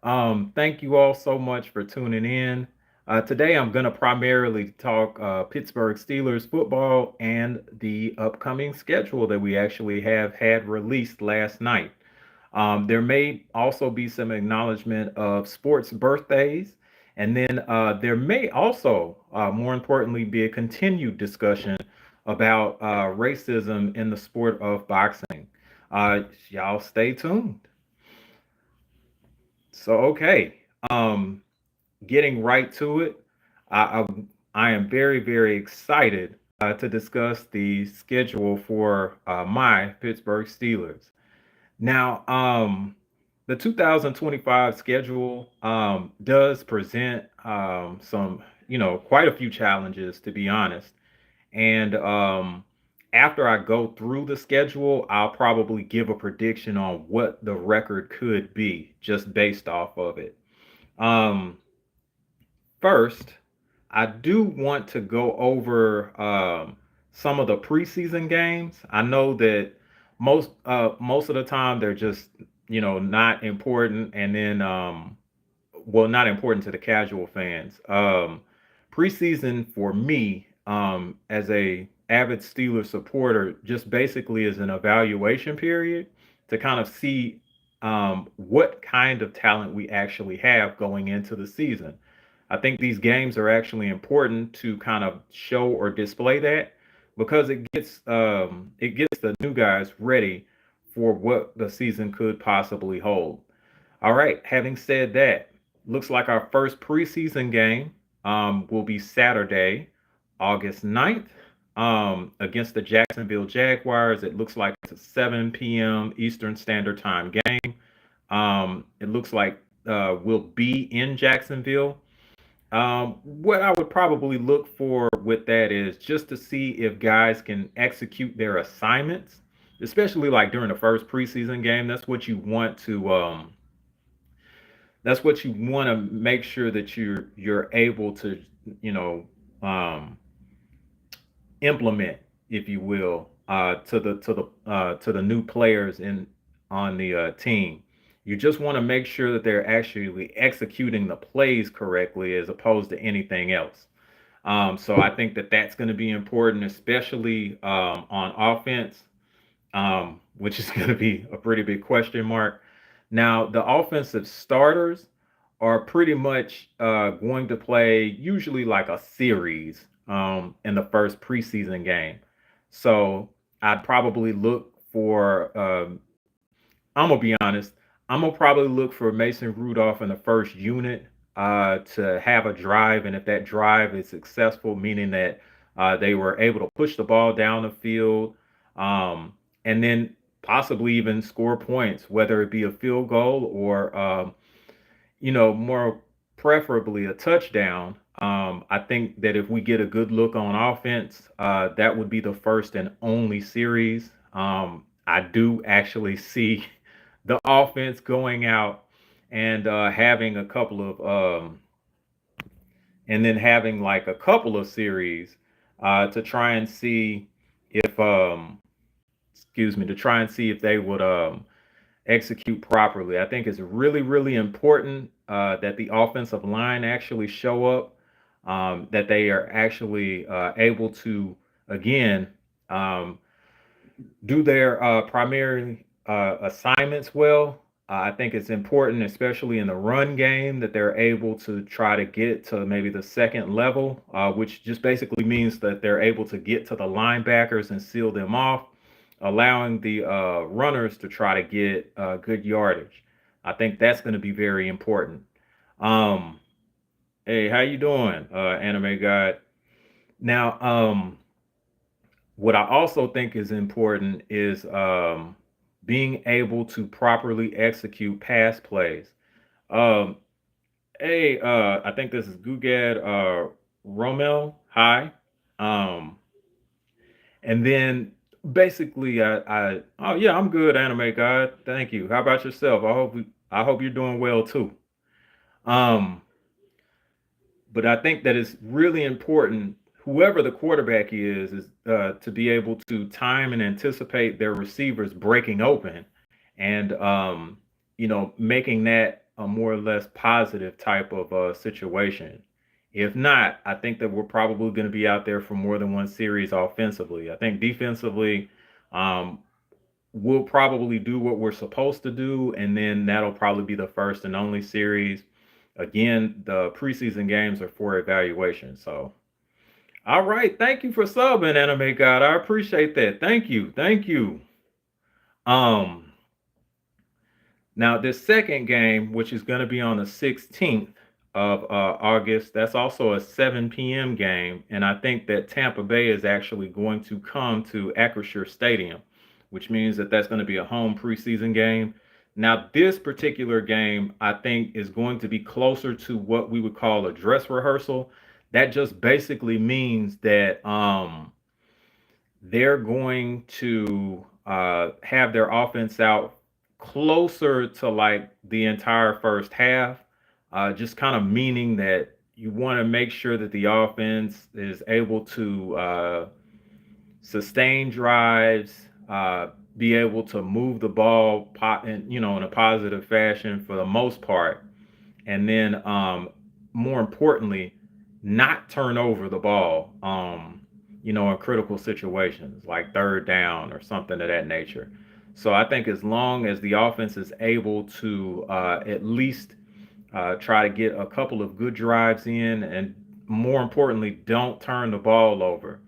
Thank you all so much for tuning in. Today, I'm going to primarily talk Pittsburgh Steelers football and the upcoming schedule that we actually have had released last night. There may also be some acknowledgement of sports birthdays, and then there may also, more importantly, be a continued discussion about racism in the sport of boxing. Y'all stay tuned. So, um, getting right to it, I, I, I am very, very excited to discuss the schedule for my Pittsburgh Steelers. Now, the 2025 schedule does present some, quite a few challenges, to be honest. And after I go through the schedule, I'll probably give a prediction on what the record could be just based off of it. Um, First, I do want to go over some of the preseason games. I know that most of the time they're just not important, and then well, not important to the casual fans. Preseason for me, as a avid Steelers supporter, just basically is an evaluation period to kind of see what kind of talent we actually have going into the season. I think these games are actually important to kind of show or display that because it gets the new guys ready for what the season could possibly hold. All right. Having said that, looks like our first preseason game will be Saturday, August 9th, against the Jacksonville Jaguars. It looks like it's a 7 p.m. Eastern Standard Time game. It looks like we'll be in Jacksonville. What I would probably look for with that is just to see if guys can execute their assignments, especially like during the first preseason game. That's what you want to make sure that you're able to, you know, um, implement, if you will, to the new players in on the team. You just want to make sure that they're actually executing the plays correctly as opposed to anything else. So I think that that's going to be important, especially on offense, which is going to be a pretty big question mark. Now, the offensive starters are pretty much going to play usually like a series in the first preseason game. So I'd probably look for, I'm going to be honest, I'm going to probably look for Mason Rudolph in the first unit to have a drive. And if that drive is successful, meaning that they were able to push the ball down the field, um, and then possibly even score points, whether it be a field goal or more preferably a touchdown. I think that if we get a good look on offense, that would be the first and only series. I do actually see the offense going out and having a couple of and then having like a couple of series to try and see if excuse me, to try and see if they would execute properly. I think it's really, really important that the offensive line actually show up, that they are actually able to, again, um, do their primary assignments well. I think it's important, especially in the run game, that they're able to try to get to maybe the second level, which just basically means that they're able to get to the linebackers and seal them off, allowing the runners to try to get good yardage. I think that's going to be very important. Um, hey, how you doing, Anime God? Now, what I also think is important is being able to properly execute pass plays. Um, hey, I think this is Gugad Romel. Hi. Um, and then basically, oh yeah, I'm good, Anime God. Thank you. How about yourself? I hope you're doing well too. Um, but I think that it's really important, whoever the quarterback is to be able to time and anticipate their receivers breaking open and, making that a more or less positive type of situation. If not, I think that we're probably going to be out there for more than one series offensively. I think defensively, um, we'll probably do what we're supposed to do, and then that'll probably be the first and only series. Again, the preseason games are for evaluation. So, all right, thank you for subbing, Anime God. I appreciate that. Thank you, thank you. Um, Now, this second game, which is going to be on the 16th of August, that's also a 7 p.m. game. And I think that Tampa Bay is actually going to come to Acrisure Stadium, which means that that's going to be a home preseason game. Now, this particular game, I think, is going to be closer to what we would call a dress rehearsal. That just basically means that they're going to have their offense out closer to like the entire first half, just kind of meaning that you want to make sure that the offense is able to sustain drives, be able to move the ball, in a positive fashion for the most part, and then more importantly, not turn over the ball. In critical situations like third down or something of that nature. So I think as long as the offense is able to at least try to get a couple of good drives in, and more importantly, don't turn the ball over.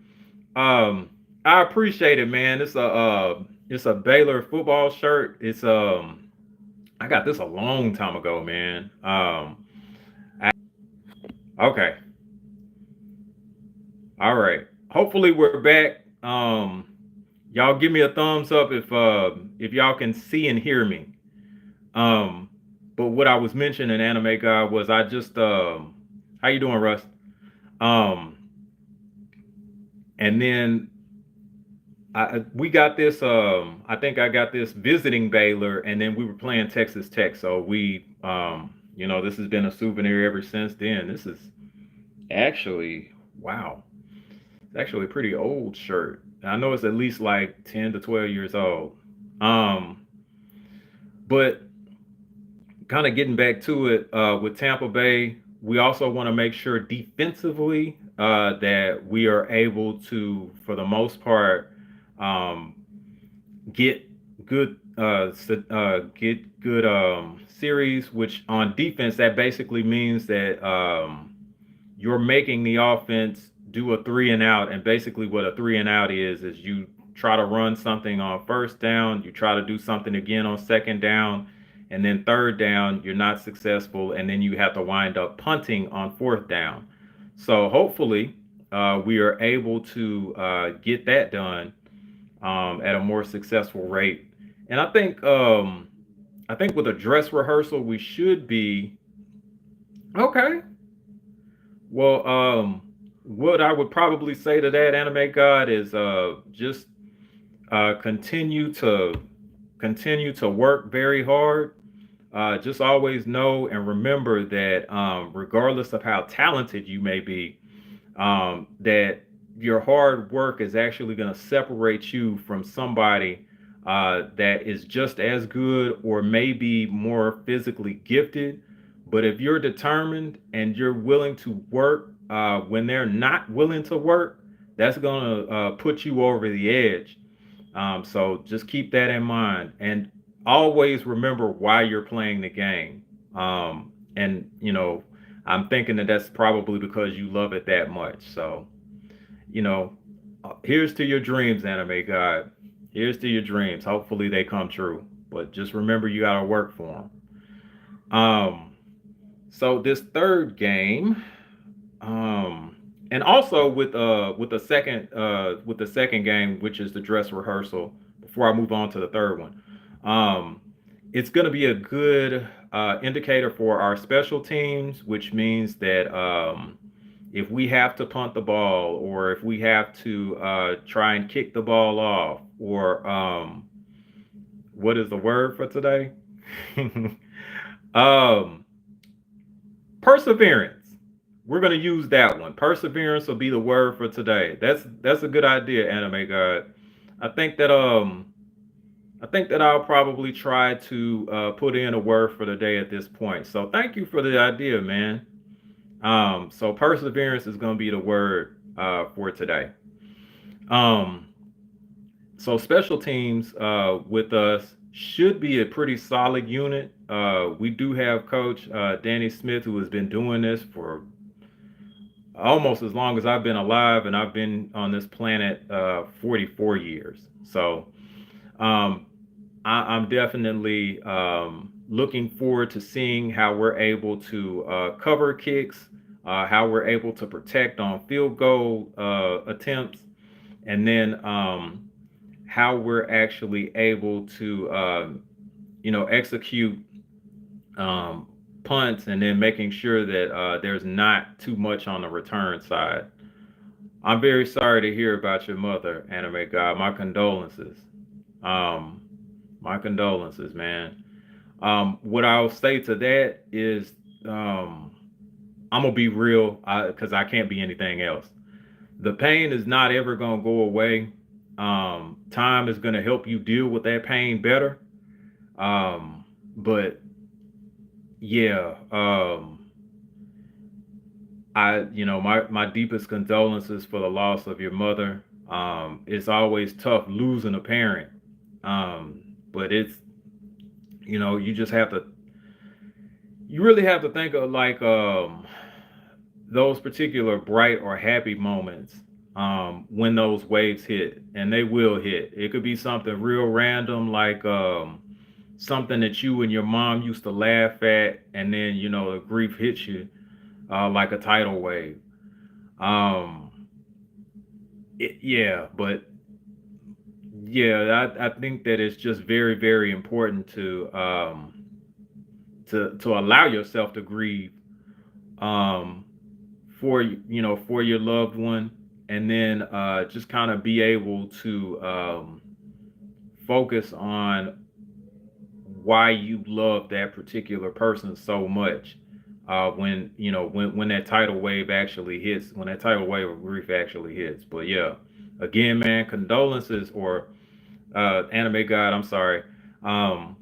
I appreciate it, man. It's a Baylor football shirt. I got this a long time ago, man. Okay, all right. Hopefully we're back. Y'all give me a thumbs up if y'all can see and hear me. Um, but what I was mentioning, Anime God, was I just how you doing, Russ? Um, and then we got this. I think I got this visiting Baylor, and then we were playing Texas Tech. So this has been a souvenir ever since then. This is actually wow. It's actually a pretty old shirt. I know it's at least like 10 to 12 years old. Um, but kind of getting back to it with Tampa Bay, we also want to make sure defensively that we are able to, for the most part, um, get good series. Which on defense, that basically means that you're making the offense do a three and out. And basically, what a three and out is you try to run something on first down, you try to do something again on second down, and then third down, you're not successful, and then you have to wind up punting on fourth down. So hopefully, we are able to get that done at a more successful rate. And I think with a dress rehearsal, we should be okay. Well, what I would probably say to that, Anime God, is just continue to work very hard. Just always know and remember that regardless of how talented you may be, that your hard work is actually going to separate you from somebody that is just as good or maybe more physically gifted. But if you're determined and you're willing to work when they're not willing to work, that's going to put you over the edge. So just keep that in mind, and always remember why you're playing the game. And I'm thinking that that's probably because you love it that much. So, you know, here's to your dreams, Anime God. Here's to your dreams. Hopefully they come true. But just remember you gotta work for them. Um, so this third game, um, and also with the second game, which is the dress rehearsal. Before I move on to the third one, um, it's going to be a good indicator for our special teams, which means that if we have to punt the ball, or if we have to try and kick the ball off, or what is the word for today? um, Perseverance. We're gonna use that one. Perseverance will be the word for today. That's a good idea, Anime God. I think that I think that I'll probably try to put in a word for the day at this point. So thank you for the idea, man. So perseverance is going to be the word for today. Um, so special teams with us should be a pretty solid unit. We do have Coach Danny Smith, who has been doing this for almost as long as I've been alive, and I've been on this planet 44 years. So um, I'm definitely looking forward to seeing how we're able to cover kicks, how we're able to protect on field goal attempts, and then how we're actually able to, execute um, punts, and then making sure that there's not too much on the return side. I'm very sorry to hear about your mother, Anime God. My condolences. Um, my condolences, man. What I'll say to that is, um, I'm gonna be real, because I can't be anything else. The pain is not ever gonna go away. Time is gonna help you deal with that pain better. But yeah, my deepest condolences for the loss of your mother. It's always tough losing a parent. But it's, you just have to, you really have to think of like those particular bright or happy moments when those waves hit, and they will hit. It could be something real random, like something that you and your mom used to laugh at, and then the grief hits you like a tidal wave. Um, yeah, but yeah, I think that it's just very, very important to allow yourself to grieve um, for your loved one, and then just kind of be able to focus on why you love that particular person so much. When when that tidal wave actually hits, when that tidal wave of grief actually hits. But yeah, again, man, condolences, or anime god, I'm sorry. Um,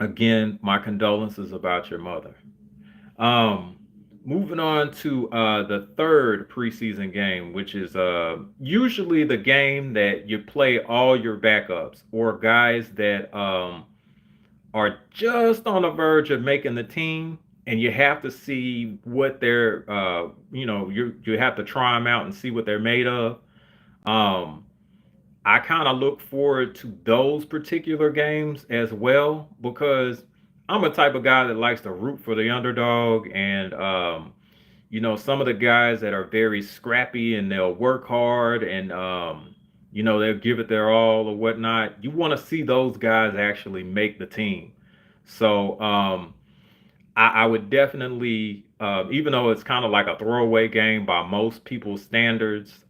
Again, my condolences about your mother. Um, Moving on to the third preseason game, which is usually the game that you play all your backups, or guys that are just on the verge of making the team, and you have to see what they're, you have to try them out and see what they're made of. Um, I kind of look forward to those particular games as well, because I'm a type of guy that likes to root for the underdog, and some of the guys that are very scrappy and they'll work hard, and they'll give it their all or whatnot. You want to see those guys actually make the team. So I would definitely, even though it's kind of like a throwaway game by most people's standards,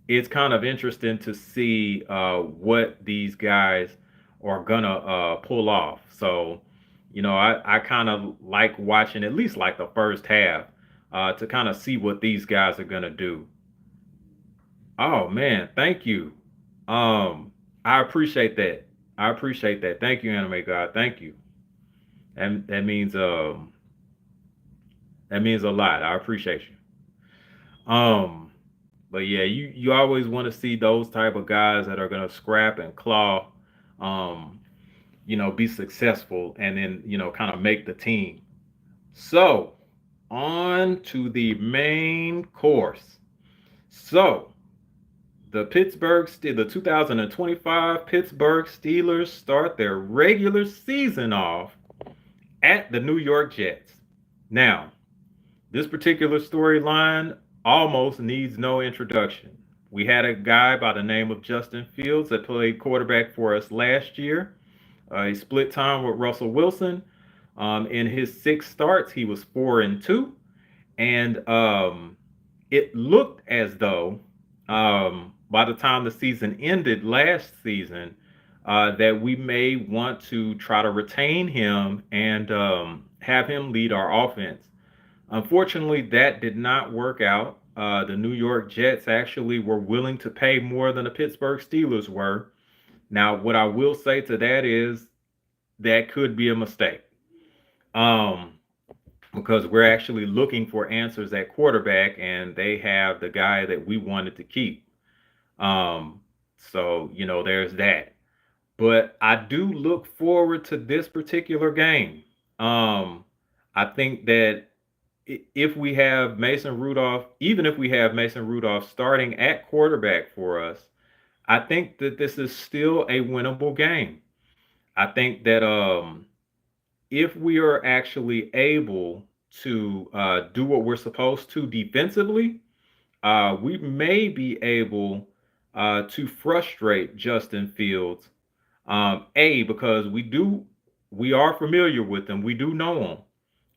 it's kind of interesting to see what these guys are gonna pull off. So, I kind of like watching at least like the first half to kind of see what these guys are gonna do. Oh man, thank you. I appreciate that. I appreciate that. Thank you, Anime God. Thank you. And that means a lot. I appreciate you. But yeah, you always want to see those type of guys that are gonna scrap and claw, um, be successful, and then kind of make the team. So on to the main course. So the 2025 Pittsburgh Steelers start their regular season off at the New York Jets. Now, this particular storyline almost needs no introduction. We had a guy by the name of Justin Fields that played quarterback for us last year. He split time with Russell Wilson. In his 6 starts, he was 4-2, and it looked as though by the time the season ended last season, that we may want to try to retain him and have him lead our offense. Unfortunately, that did not work out. The New York Jets actually were willing to pay more than the Pittsburgh Steelers were Now, what I will say to that is that could be a mistake. Um, because we're actually looking for answers at quarterback, and they have the guy that we wanted to keep. Um, so there's that. But I do look forward to this particular game. Um, I think that if we have Mason Rudolph, even if we have Mason Rudolph starting at quarterback for us, I think that this is still a winnable game. I think that if we are actually able to do what we're supposed to defensively, we may be able to frustrate Justin Fields. Because we are familiar with them, we do know them,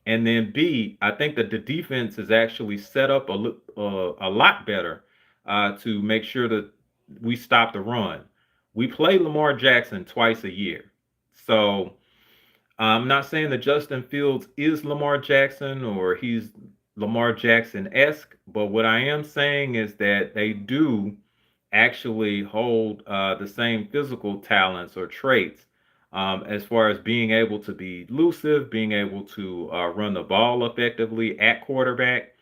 and then B, I think that the defense is actually set up a lot better to make sure that we stop the run. We play Lamar Jackson twice a year, so I'm not saying that Justin Fields is Lamar Jackson or he's Lamar Jackson esque, but what I am saying is that they do actually hold the same physical talents or traits as far as being able to be elusive, being able to run the ball effectively at quarterback,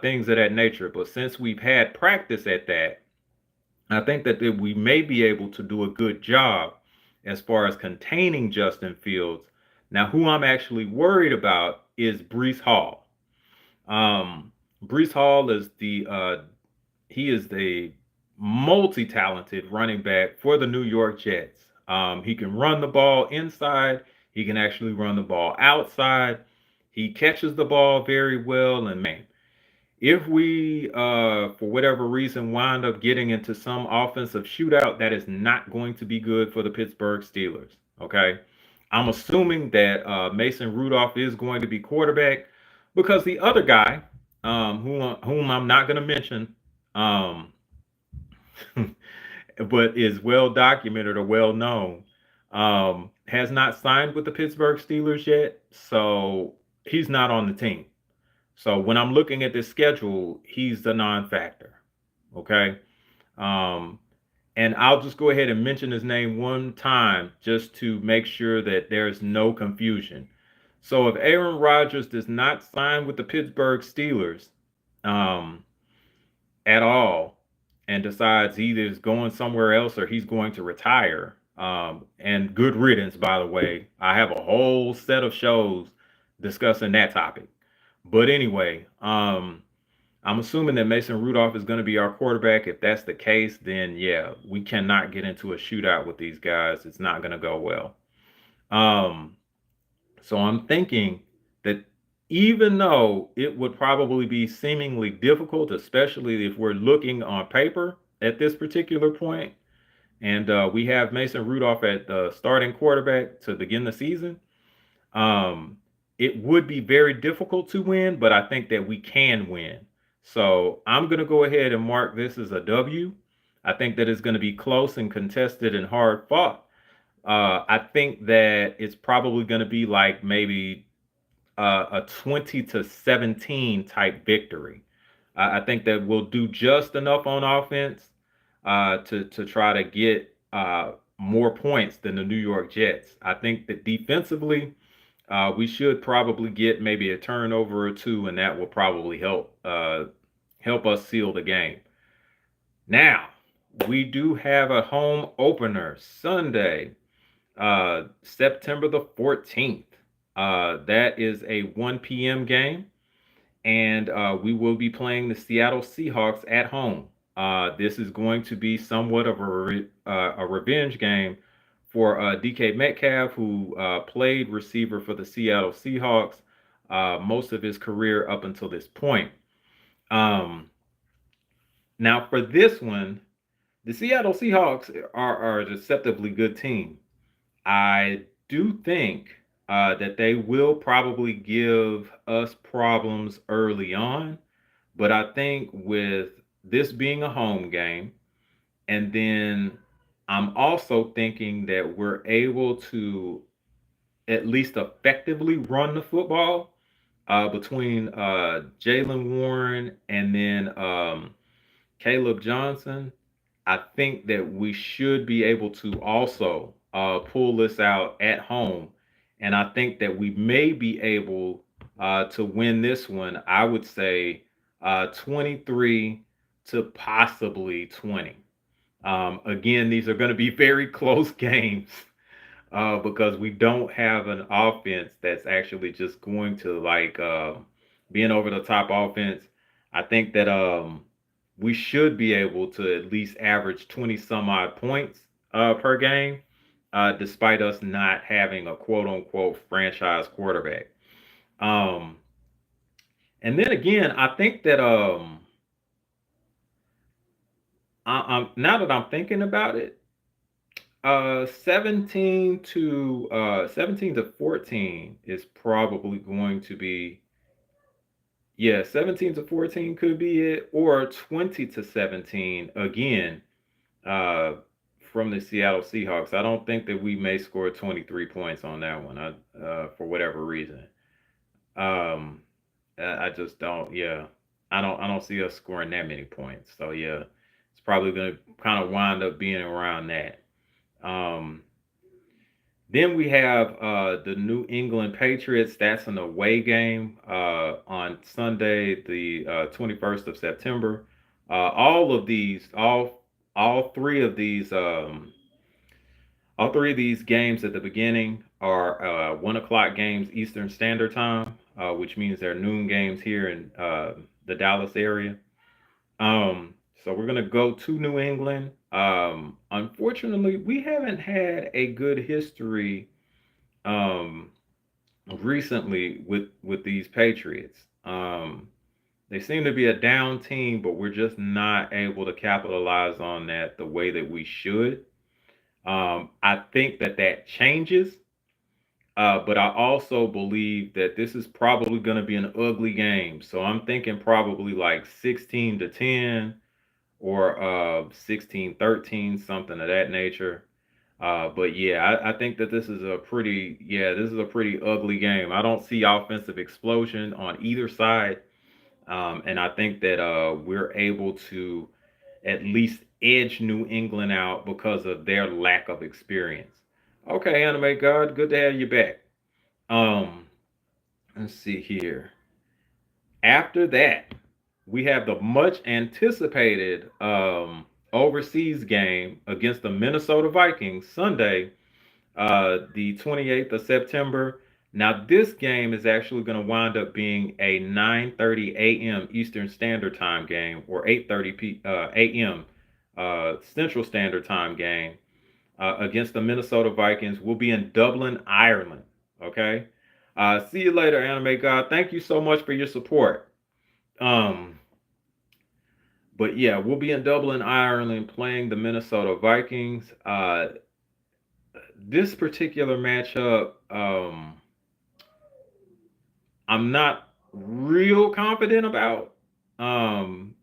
things of that nature. But since we've had practice at that, I think that we may be able to do a good job as far as containing Justin Fields. Now, who I'm actually worried about is Brees Hall. Brees Hall is the multi-talented running back for the New York Jets. He can run the ball inside. He can actually run the ball outside. He catches the ball very well. And man, if we, for whatever reason, wind up getting into some offensive shootout, that is not going to be good for the Pittsburgh Steelers. Okay. I'm assuming that Mason Rudolph is going to be quarterback because the other guy, whom I'm not going to mention, um, but is well documented or well known, has not signed with the Pittsburgh Steelers yet. So he's not on the team. So when I'm looking at this schedule, he's the non-factor. Okay. Um, and I'll just go ahead and mention his name one time just to make sure that there's no confusion. So if Aaron Rodgers does not sign with the Pittsburgh Steelers um, at all and decides either is going somewhere else or he's going to retire, and good riddance, by the way, I have a whole set of shows discussing that topic. But anyway, I'm assuming that Mason Rudolph is going to be our quarterback. If that's the case, then yeah, we cannot get into a shootout with these guys. It's not going to go well. Um, so I'm thinking that even though it would probably be seemingly difficult, especially if we're looking on paper at this particular point, and we have Mason Rudolph at the starting quarterback to begin the season, um, it would be very difficult to win, but I think that we can win. So I'm going to go ahead and mark this as a W. I think that it's going to be close and contested and hard fought. I think that it's probably going to be like maybe a 20-17 type victory. I think that we'll do just enough on offense to try to get more points than the New York Jets. I think that defensively, we should probably get maybe a turnover or two, and that will probably help us seal the game. Now, we do have a home opener Sunday, September the 14th. That is a 1 p.m. game, and we will be playing the Seattle Seahawks at home. This is going to be somewhat of a revenge game for DK Metcalf, who played receiver for the Seattle Seahawks most of his career up until this point. Um, Now, for this one, the Seattle Seahawks are a deceptively good team. I do think that they will probably give us problems early on, but I think with this being a home game, and then I'm also thinking that we're able to at least effectively run the football between Jalen Warren and then Caleb Johnson. I think that we should be able to also pull this out at home. And I think that we may be able to win this one, I would say 23 to possibly 20. Again, these are going to be very close games because we don't have an offense that's actually just going to like being over the top offense. I think that we should be able to at least average 20 some odd points per game, despite us not having a quote unquote franchise quarterback. Um, and then again, I think that now that I'm thinking about it, 17 to 14 is probably going to be, yeah, 17 to 14 could be it, or 20 to 17 again, uh from the Seattle Seahawks. I don't think that we may score 23 points on that one. For whatever reason. Um I just don't, yeah. I don't see us scoring that many points. So yeah, it's probably going to kind of wind up being around that. Um Then we have the New England Patriots. That's an away game on Sunday, the 21st of September. All of these, all three of these, all three of these games at the beginning are 1 o'clock games Eastern Standard Time, which means they're noon games here in the Dallas area. So we're gonna go to New England. Unfortunately, we haven't had a good history um, recently with these Patriots. They seem to be a down team, but we're just not able to capitalize on that the way that we should. I think that that changes, but I also believe that this is probably going to be an ugly game. So I'm thinking probably like 16 to 10 or 16-13, something of that nature. But yeah, I think that this is a pretty ugly game. I don't see offensive explosion on either side. And I think that we're able to at least edge New England out because of their lack of experience. Okay, Anime God, good to have you back. Um, let's see here. After that, we have the much anticipated overseas game against the Minnesota Vikings Sunday, the 28th of September. Now, this game is actually going to wind up being a 9:30 a.m. Eastern Standard Time game, or 8:30 a.m. Central Standard Time game against the Minnesota Vikings. We'll be in Dublin, Ireland. Okay. See you later, Anime God. Thank you so much for your support. Um, but yeah, we'll be in Dublin, Ireland, playing the Minnesota Vikings. This particular matchup, I'm not real confident about, um,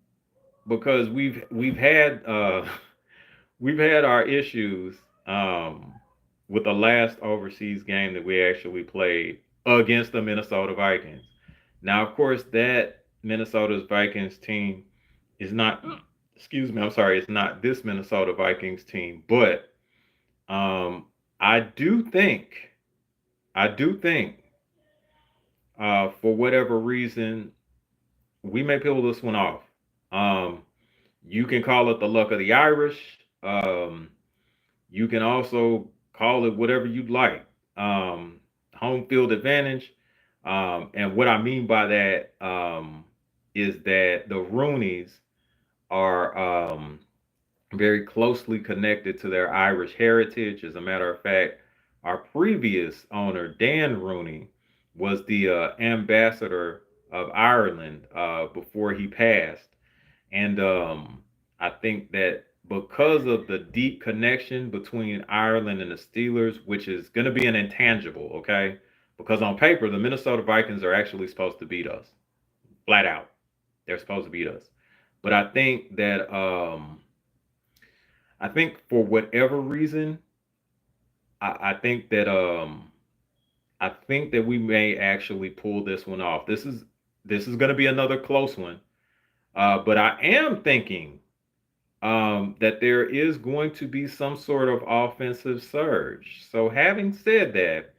because we've had our issues um, with the last overseas game that we actually played against the Minnesota Vikings. Now, of course, that Minnesota's Vikings team is not. Excuse me, I'm sorry. It's not this Minnesota Vikings team, but um, I do think, I do think, for whatever reason, we may pull this one off. Um, you can call it the luck of the Irish. You can also call it whatever you'd like. Um, Home field advantage. And what I mean by that is that the Rooneys are very closely connected to their Irish heritage. As a matter of fact, our previous owner, Dan Rooney, was the ambassador of Ireland before he passed. And I think that because of the deep connection between Ireland and the Steelers, which is going to be an intangible, okay? Because on paper, the Minnesota Vikings are actually supposed to beat us, flat out. They're supposed to beat us. But I think for whatever reason, I think that I think that we may actually pull this one off. This is going to be another close one. But I am thinking that there is going to be some sort of offensive surge. So, having said that,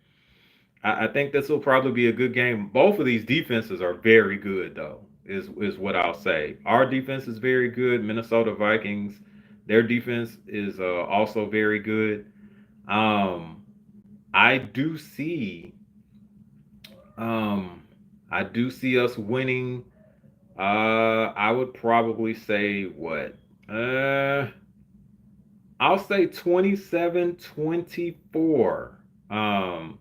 I think this will probably be a good game. Both of these defenses are very good, though. Is what I'll say. Our defense is very good. Minnesota Vikings, their defense is also very good. Um, I do see, um, I do see us winning. I would probably say what? Uh, I'll say 27-24.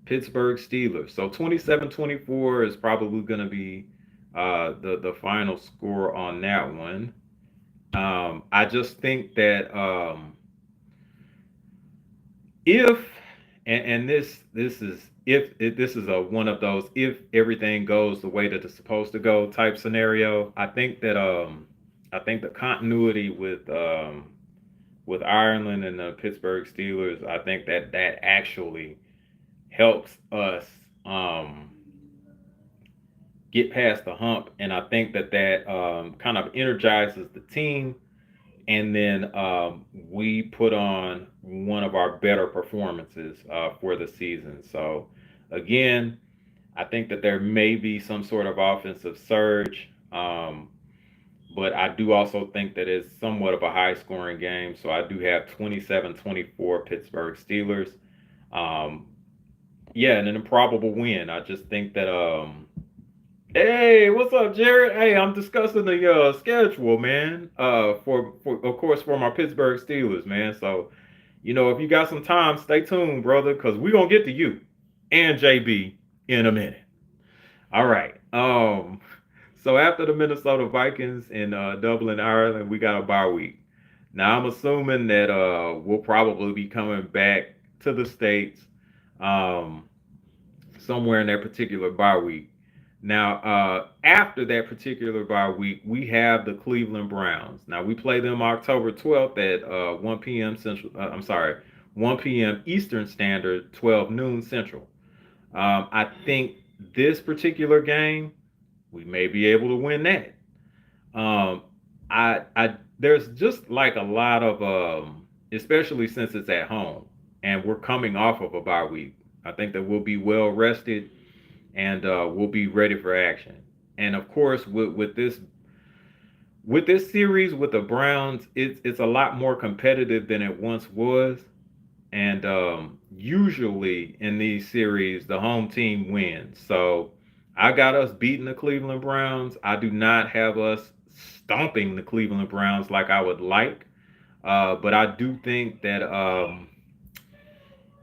Pittsburgh Steelers. So 27-24 is probably going to be the final score on that one. I just think that if and this is if this is a one of those if everything goes the way that it's supposed to go type scenario, I think the continuity with Ireland and the Pittsburgh Steelers, I think that that actually helps us get past the hump, and I think that that kind of energizes the team, and then we put on one of our better performances for the season. So again, I think that there may be some sort of offensive surge. But I do also think that it's somewhat of a high scoring game. So I do have 27-24 Pittsburgh Steelers. Um, yeah, and an improbable win. I just think that hey, what's up, Jared? Hey, I'm discussing the schedule, man. For of course for my Pittsburgh Steelers, man. So, if you got some time, stay tuned, brother, because we're gonna get to you and JB in a minute. All right. So after the Minnesota Vikings in Dublin, Ireland, we got a bye week. Now I'm assuming that we'll probably be coming back to the States um somewhere in that particular bye week. Now, after that particular bye week, we have the Cleveland Browns. Now, we play them October 12th at 1 p.m. Central. I'm sorry, 1 p.m. Eastern Standard, 12 noon Central. I think this particular game, we may be able to win that. Um, there's just like a lot of, especially since it's at home and we're coming off of a bye week. I think that we'll be well rested and we'll be ready for action. And of course, with this series with the Browns, it's a lot more competitive than it once was. And usually in these series, the home team wins. So I got us beating the Cleveland Browns. I do not have us stomping the Cleveland Browns like I would like. But I do think that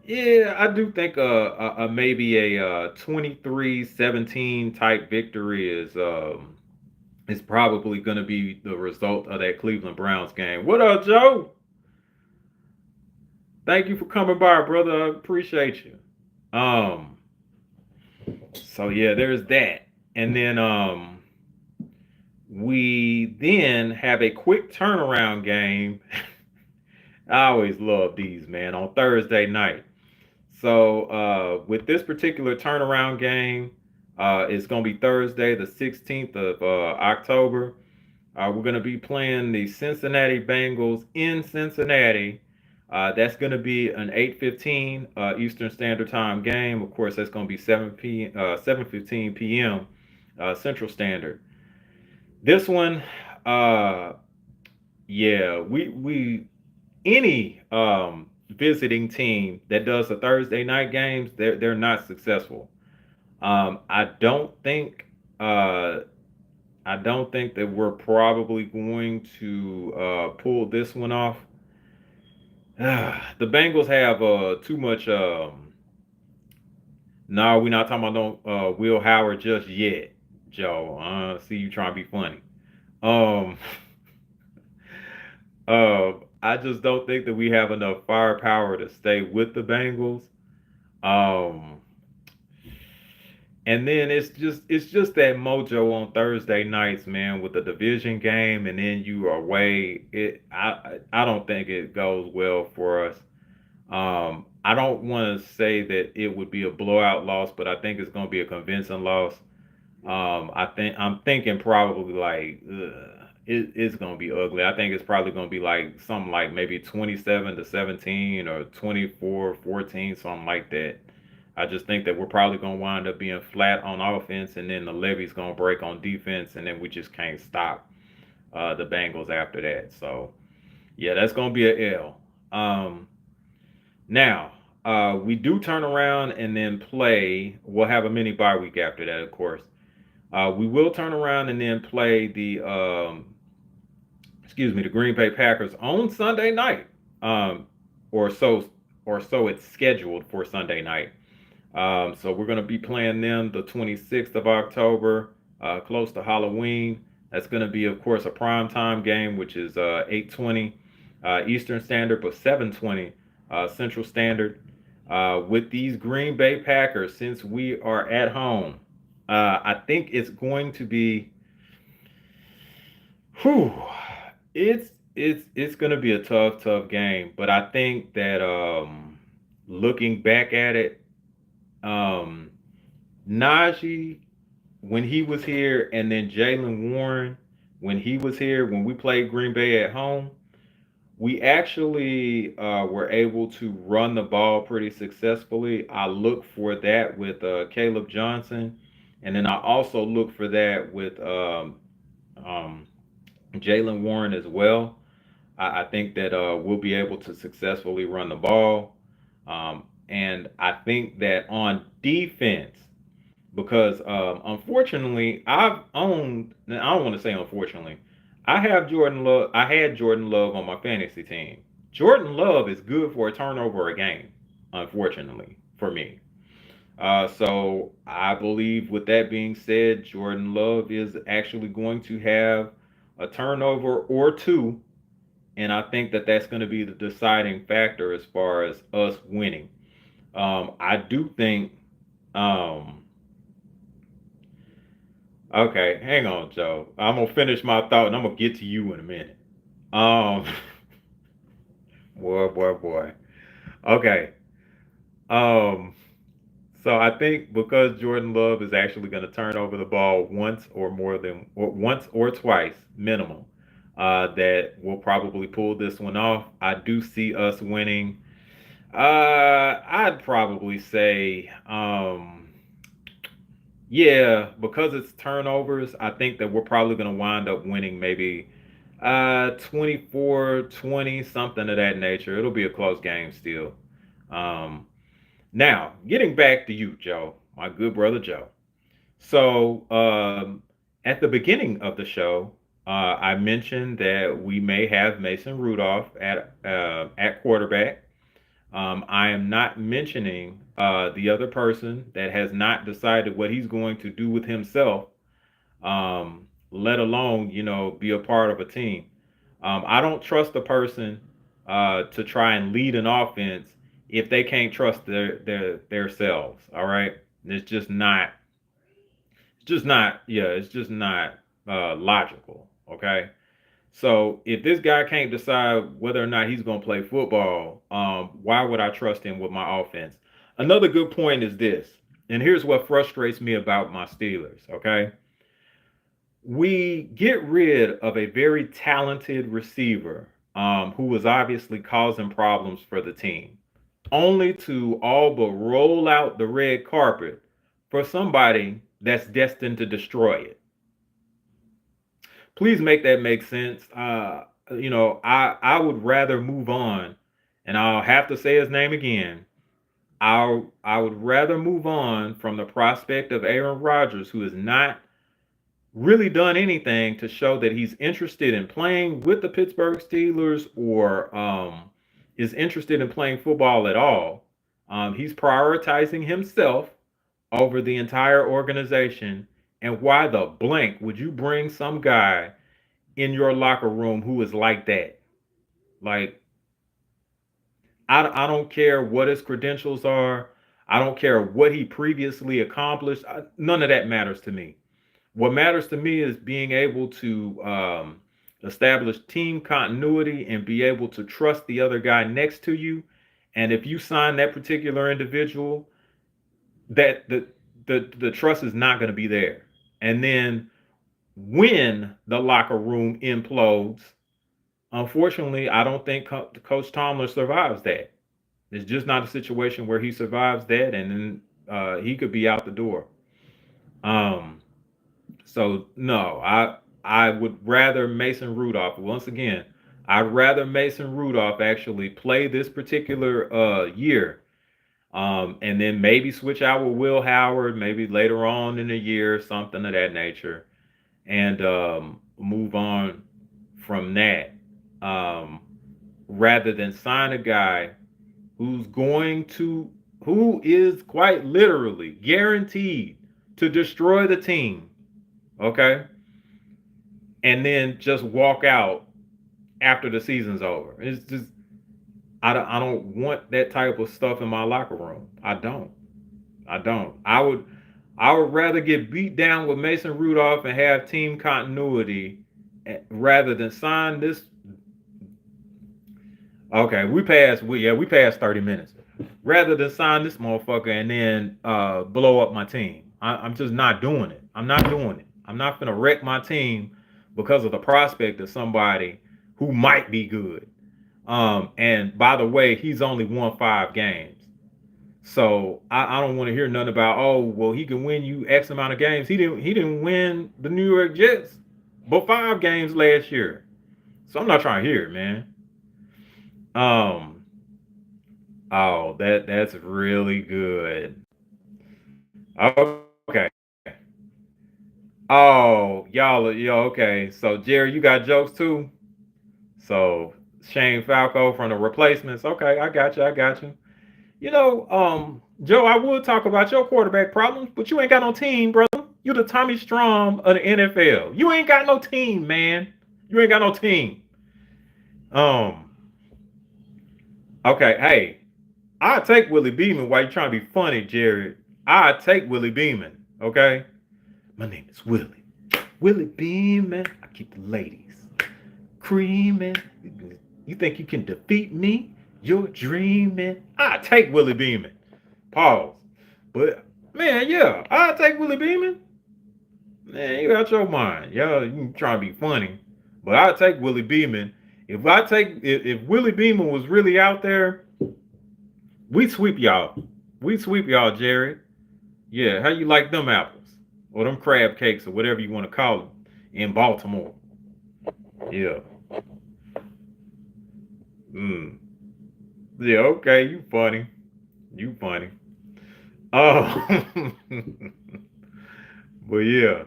yeah, I do think maybe a 23-17 type victory is probably going to be the result of that Cleveland Browns game. What up, Joe? Thank you for coming by, brother. I appreciate you. Um, so yeah, there's that. And then we then have a quick turnaround game. I always love these, man, on Thursday night. So with this particular turnaround game, it's going to be Thursday, the 16th of October. We're going to be playing the Cincinnati Bengals in Cincinnati. That's going to be an 8:15 Eastern Standard Time game. Of course, that's going to be 7:15 p.m. Central Standard. This one, uh, yeah, we any visiting team that does the Thursday night games, they're not successful. I don't think uh, I don't think that we're probably going to pull this one off. The Bengals have too much. No, we're not talking about no Will Howard just yet, Joe. See you trying to be funny. Um, I just don't think that we have enough firepower to stay with the Bengals. Um, and then it's just that mojo on Thursday nights, man, with the division game, and then you are away. I don't think it goes well for us. I don't want to say that it would be a blowout loss, but I think it's going to be a convincing loss. I'm thinking probably like it's going to be ugly. I think it's probably going to be like something like maybe 27-17 or 24-14, something like that. I just think that we're probably going to wind up being flat on offense, and then the levee's going to break on defense, and then we just can't stop the Bengals after that. So, yeah, that's going to be a L. Now, we do turn around and then play. We'll have a mini bye week after that, of course. We will turn around and then play the Green Bay Packers on Sunday night, um, or so, it's scheduled for Sunday night. So we're going to be playing them the 26th of October, close to Halloween. That's going to be, of course, a prime time game, which is 8:20 Eastern Standard, but 7:20 Central Standard. With these Green Bay Packers, since we are at home, I think it's going to be, whew, it's going to be a tough game. But I think that looking back at it, um, Najee when he was here, and then Jalen Warren when he was here, when we played Green Bay at home, we actually were able to run the ball pretty successfully. I look for that with Caleb Johnson, and then I also look for that with um, Jalen Warren as well. I think that we'll be able to successfully run the ball. And I think that on defense, because unfortunately, I don't want to say unfortunately, I have Jordan Love. I had Jordan Love on my fantasy team. Jordan Love is good for a turnover a game, unfortunately, for me. So I believe, with that being said, Jordan Love is actually going to have a turnover or two, and I think that that's going to be the deciding factor as far as us winning. I do think. Um, okay, hang on, Joe. I'm gonna finish my thought, and I'm gonna get to you in a minute. Um, boy. Okay. Um, so I think because Jordan Love is actually going to turn over the ball once or twice minimum, that we'll probably pull this one off. I do see us winning. I'd probably say, yeah, because it's turnovers, I think that we're probably going to wind up winning maybe 24-20, something of that nature. It'll be a close game still. Um, Now, getting back to you, Joe, my good brother Joe. So, at the beginning of the show, I mentioned that we may have Mason Rudolph at quarterback. I am not mentioning the other person that has not decided what he's going to do with himself, let alone, be a part of a team. I don't trust a person to try and lead an offense if they can't trust their selves. All right, it's just not. It's just not. Yeah, it's just not logical. Okay. So if this guy can't decide whether or not he's going to play football, why would I trust him with my offense? Another good point is this, and here's what frustrates me about my Steelers. Okay, we get rid of a very talented receiver who was obviously causing problems for the team, only to all but roll out the red carpet for somebody that's destined to destroy it. Please make that make sense. I would rather move on, and I'll have to say his name again. I would rather move on from the prospect of Aaron Rodgers, who has not really done anything to show that he's interested in playing with the Pittsburgh Steelers, or is interested in playing football at all. He's prioritizing himself over the entire organization. And why the blank would you bring some guy in your locker room who is like that? Like, I don't care what his credentials are. I don't care what he previously accomplished. None of that matters to me. What matters to me is being able to establish team continuity and be able to trust the other guy next to you. And if you sign that particular individual, that the trust is not going to be there. And then when the locker room implodes. Unfortunately, I don't think Coach Tomlin survives that. It's just not a situation where he survives that, and then he could be out the door. Um, so no, I would rather Mason Rudolph. Once again, I'd rather Mason Rudolph actually play this particular year, and then maybe switch out with Will Howard, maybe later on in the year, something of that nature, and move on from that. Um, Rather than sign a guy who's going to, who is quite literally guaranteed to destroy the team, okay, and then just walk out after the season's over. It's just, I don't want that type of stuff in my locker room. I don't. I would rather get beat down with Mason Rudolph and have team continuity rather than sign this. Okay, we passed 30 minutes. Rather than sign this motherfucker and then blow up my team. I'm just not doing it. I'm not doing it. I'm not gonna wreck my team because of the prospect of somebody who might be good. And by the way, he's only won 5 games. So I don't want to hear nothing about, oh well, he can win you X amount of games. He didn't win the New York Jets but 5 games last year. So I'm not trying to hear it, man. Um oh, that's really good. Okay. Oh, okay. So Jerry, you got jokes too? So Shane Falco from the replacements. Okay, I got you. I got you. Joe, I would talk about your quarterback problems, but you ain't got no team, brother. You the Tommy Strom of the NFL. You ain't got no team, man. You ain't got no team. Um, okay, hey, I'll take Willie Beeman while you trying to be funny, Jared. I'll take Willie Beeman, okay? My name is Willie. Willie Beeman. I keep the ladies creaming. You think you can defeat me? You're dreaming. I take Willie Beeman. Pause. But man, yeah, I take Willie Beeman. Man, you got your mind. Yeah, you trying to be funny, but I take Willie Beeman. If Willie Beeman was really out there, we sweep y'all. We sweep y'all, Jerry. Yeah, how you like them apples or them crab cakes or whatever you want to call them in Baltimore? Yeah. Mm. Yeah. Okay. You funny. You funny. Oh. But yeah.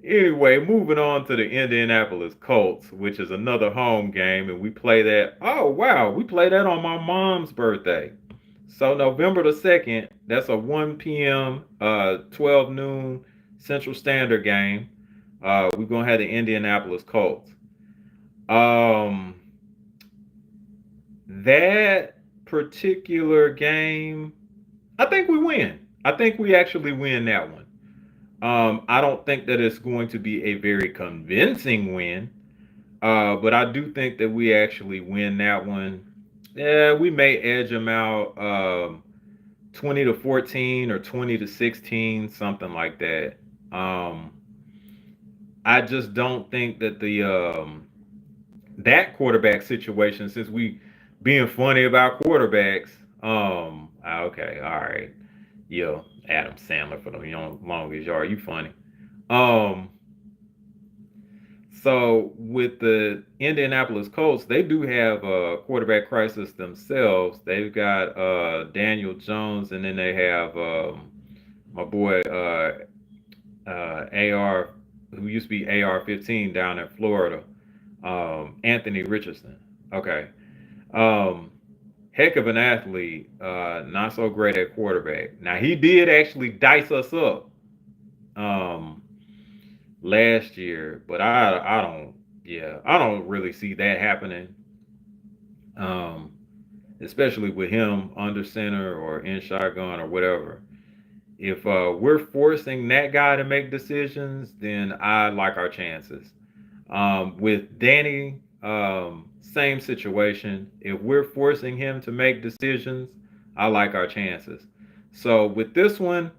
Anyway, moving on to the Indianapolis Colts, which is another home game, and we play that. Oh wow, we play that on my mom's birthday. So November the 2nd, that's a 1 p.m., 12 noon Central Standard game. We're gonna have the Indianapolis Colts. Um, that particular game, I think we win. I think we actually win that one. I don't think that it's going to be a very convincing win, but I do think that we actually win that one. Yeah, we may edge them out 20-14 or 20-16, something like that. Um, I just don't think that the that quarterback situation, since we being funny about quarterbacks, okay, all right, yo, Adam Sandler for the longest yard, you funny. Um, so with the Indianapolis Colts, they do have a quarterback crisis themselves. They've got Daniel Jones, and then they have my boy AR, who used to be AR-15 down in Florida, Anthony Richardson. Okay, um, heck of an athlete, not so great at quarterback. Now he did actually dice us up um, last year, but I don't, yeah, I don't really see that happening. Um, Especially with him under center or in shotgun or whatever. If we're forcing that guy to make decisions, then I like our chances. With Danny, same situation. If we're forcing him to make decisions, I like our chances. So with this one,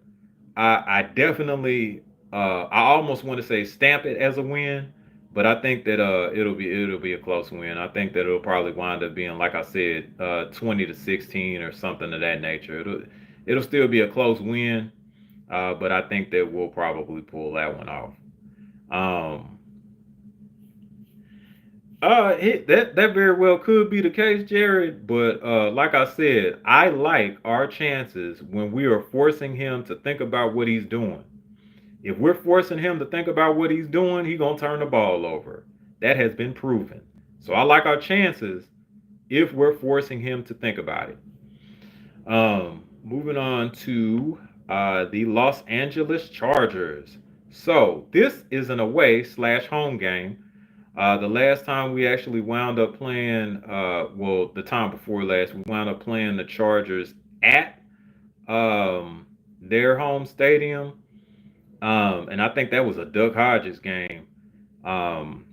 I definitely I almost want to say stamp it as a win, but I think that it'll be a close win. I think that it'll probably wind up being, like I said, 20-16 or something of that nature. It'll still be a close win, but I think that we'll probably pull that one off. Um, that very well could be the case, Jared. But like I said, I like our chances when we are forcing him to think about what he's doing. If we're forcing him to think about what he's doing, he's gonna turn the ball over. That has been proven. So I like our chances if we're forcing him to think about it. Moving on to the Los Angeles Chargers. So this is an away slash home game. The last time we actually wound up playing, well, the time before last, we wound up playing the Chargers at their home stadium. And I think that was a Duck Hodges game. Um,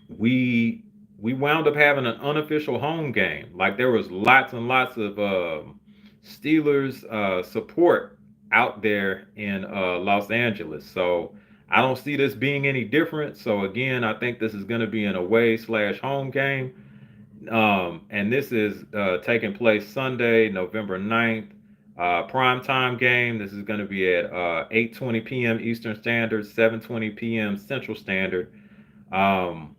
we we wound up having an unofficial home game. Like there was lots and lots of Steelers support out there in Los Angeles. So I don't see this being any different. So again, I think this is going to be an away slash home game. And this is taking place Sunday, November 9th. Prime time game. This is going to be at 8:20 p.m. Eastern Standard, 7:20 p.m. Central Standard. Um,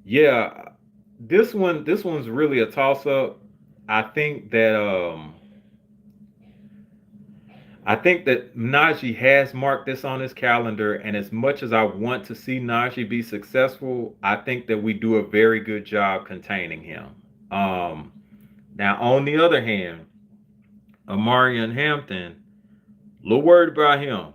yeah, this one's really a toss up. I think that um, I think that Najee has marked this on his calendar, and as much as I want to see Najee be successful, I think that we do a very good job containing him. Um, Now, on the other hand, Amarian Hampton, a little worried about him.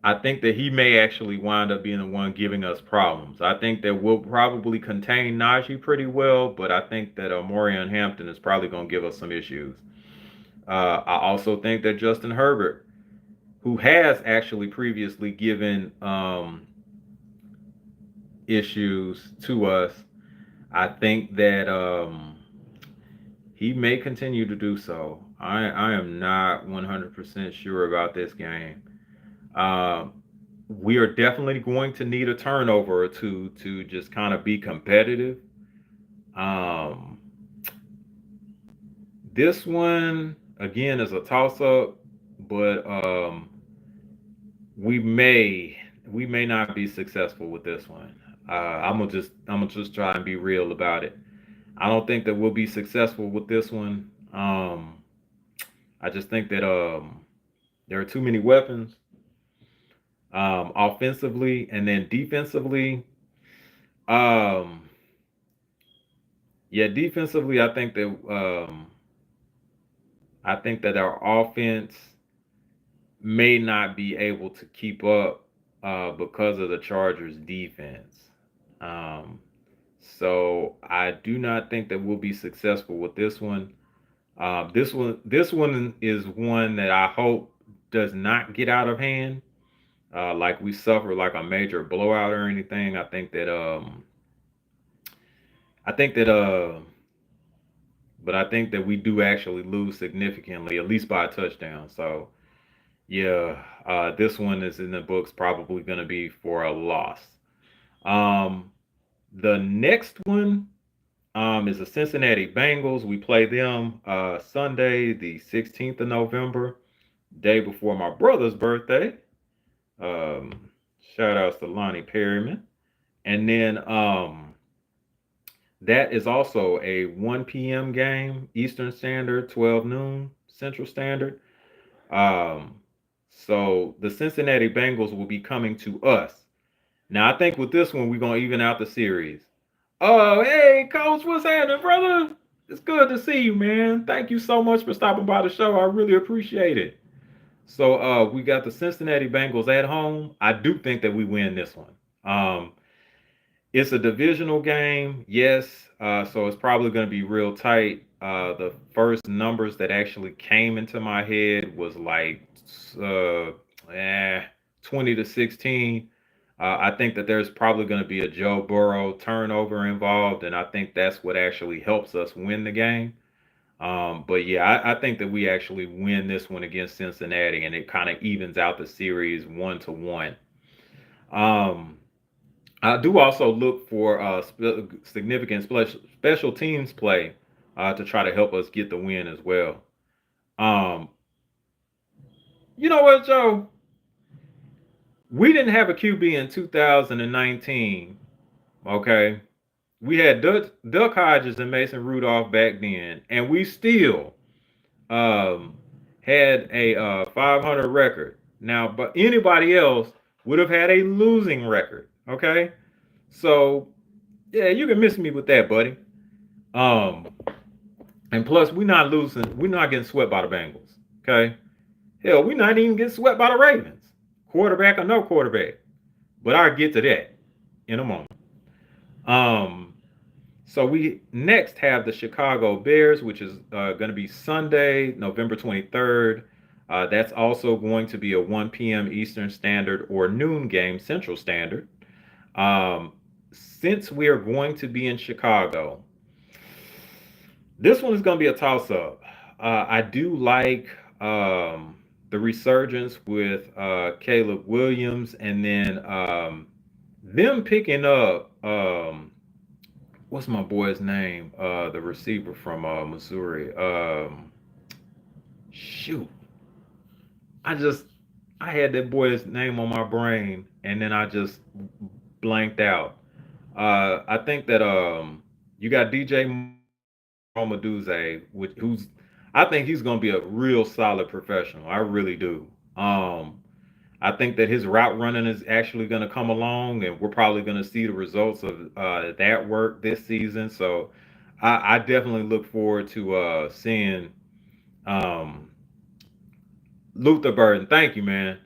I think that he may actually wind up being the one giving us problems. I think that we'll probably contain Najee pretty well, but I think that Amarian Hampton is probably going to give us some issues. I also think that Justin Herbert, who has actually previously given issues to us, I think that he may continue to do so. I am not 100% sure about this game. Um, we are definitely going to need a turnover or two to just kind of be competitive. Um, this one again is a toss up, but we may we may not be successful with this one. I'm gonna just try and be real about it. I don't think that we'll be successful with this one. I just think that there are too many weapons offensively, and then defensively. Um, yeah, defensively, I think that our offense may not be able to keep up because of the Chargers' defense. Um, so I do not think that we'll be successful with this one. This one is one that I hope does not get out of hand. Like we suffer like a major blowout or anything. I think that but I think that we do actually lose significantly, at least by a touchdown. So yeah, this one is in the books probably going to be for a loss. Um, the next one is the Cincinnati Bengals. We play them Sunday, the 16th of November, day before my brother's birthday. Um, Shout outs to Lonnie Perryman. And then that is also a 1 p.m. game, Eastern Standard, 12 noon Central Standard. Um, so the Cincinnati Bengals will be coming to us. Now, I think with this one, we're going to even out the series. Oh, hey, Coach, what's happening, brother? It's good to see you, man. Thank you so much for stopping by the show. I really appreciate it. So we got the Cincinnati Bengals at home. I do think that we win this one. Um, it's a divisional game, yes. So it's probably going to be real tight. The first numbers that actually came into my head was like uh, eh, 20-16. I think that there's probably going to be a Joe Burrow turnover involved, and I think that's what actually helps us win the game. But yeah, I think that we actually win this one against Cincinnati, and it kind of evens out the series 1-1. Um, I do also look for significant special teams play to try to help us get the win as well. Um, you know what, Joe? We didn't have a QB in 2019. Okay, we had Duck Hodges and Mason Rudolph back then, and we still um, had a 500 record. Now, but anybody else would have had a losing record. Okay, so yeah, you can miss me with that, buddy. Um, and plus, we're not losing. We're not getting swept by the Bengals. Okay, hell, we're not even getting swept by the Ravens, quarterback or no quarterback. But I'll get to that in a moment. Um, So we next have the Chicago Bears, which is going to be Sunday, November 23rd. That's also going to be a 1 p.m. Eastern Standard or noon game Central Standard. Um, since we are going to be in Chicago, this one is going to be a toss-up. I do like the resurgence with Caleb Williams, and then them picking up what's my boy's name? The receiver from Missouri. Shoot, I just I had that boy's name on my brain, and then I just blanked out. I think that you got DJ Romaduze, who's I think he's going to be a real solid professional. I really do. I think that his route running is actually going to come along, and we're probably going to see the results of that work this season. So I definitely look forward to seeing um, Luther Burden. Thank you, man.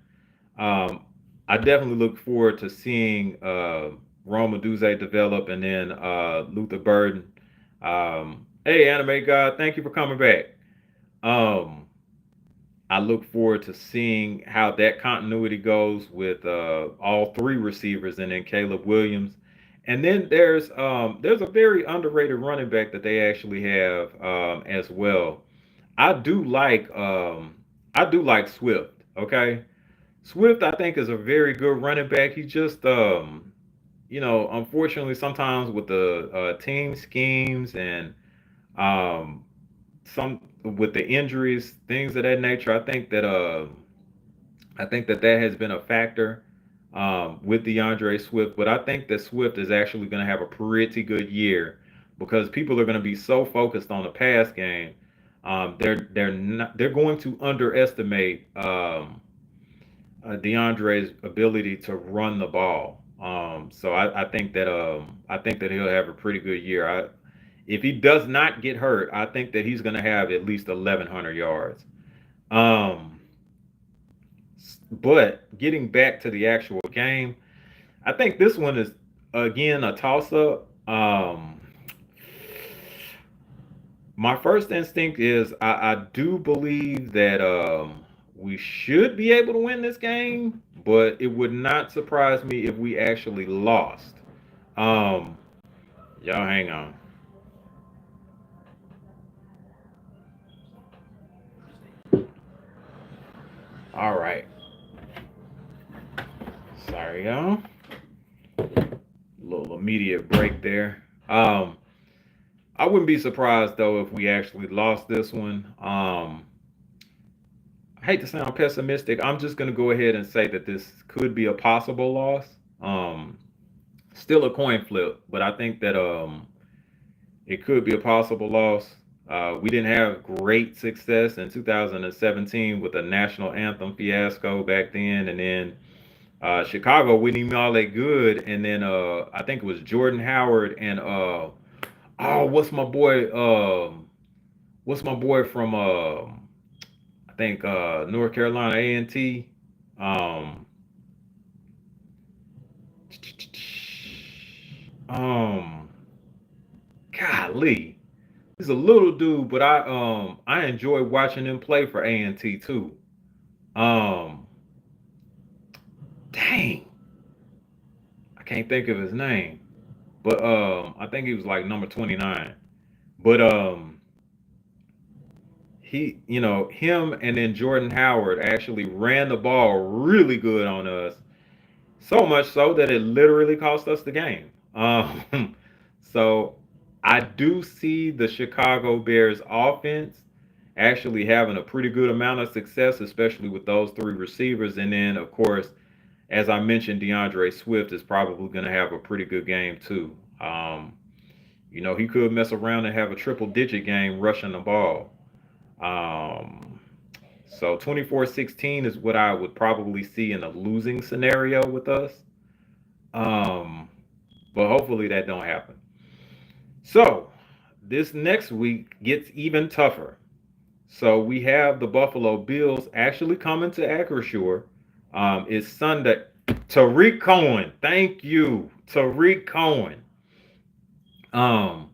Um, I definitely look forward to seeing Roma Duze develop, and then Luther Burden. Hey, Anime God, thank you for coming back. Um, I look forward to seeing how that continuity goes with all three receivers, and then Caleb Williams. And then there's a very underrated running back that they actually have as well. I do like I do like Swift. Okay, Swift I think is a very good running back. He just unfortunately sometimes with the team schemes and um, some with the injuries, things of that nature. I think that that has been a factor with DeAndre Swift, but I think that Swift is actually going to have a pretty good year because people are going to be so focused on the pass game. They're going to underestimate DeAndre's ability to run the ball. I think that he'll have a pretty good year. If he does not get hurt, I think that he's going to have at least 1,100 yards. Um, but getting back to the actual game, I think this one is again a toss up. My first instinct is I do believe that we should be able to win this game, but it would not surprise me if we actually lost. Um, y'all hang on. All right. Sorry, y'all. Little immediate break there. I wouldn't be surprised though if we actually lost this one. I hate to sound pessimistic. I'm just gonna go ahead and say that this could be a possible loss. Um, Still a coin flip, but I think that it could be a possible loss. We didn't have great success in 2017 with the national anthem fiasco back then, and then Chicago wasn't even all that good. And then I think it was Jordan Howard and oh, what's my boy from I think North Carolina A&T. Um, um, Golly, he's a little dude, but I enjoy watching him play for A&T too. Um, Dang, I can't think of his name, but I think he was like number 29. But him and then Jordan Howard actually ran the ball really good on us. So much so that it literally cost us the game. So I do see the Chicago Bears offense actually having a pretty good amount of success, especially with those three receivers. And then, of course, as I mentioned, DeAndre Swift is probably going to have a pretty good game too. He could mess around and have a triple digit game rushing the ball. Um, so 24-16 is what I would probably see in a losing scenario with us. Um, but hopefully that don't happen. So this next week gets even tougher. So we have the Buffalo Bills actually coming to Acrisure. It's Sunday. Tariq Cohen, thank you, Tariq Cohen. Um,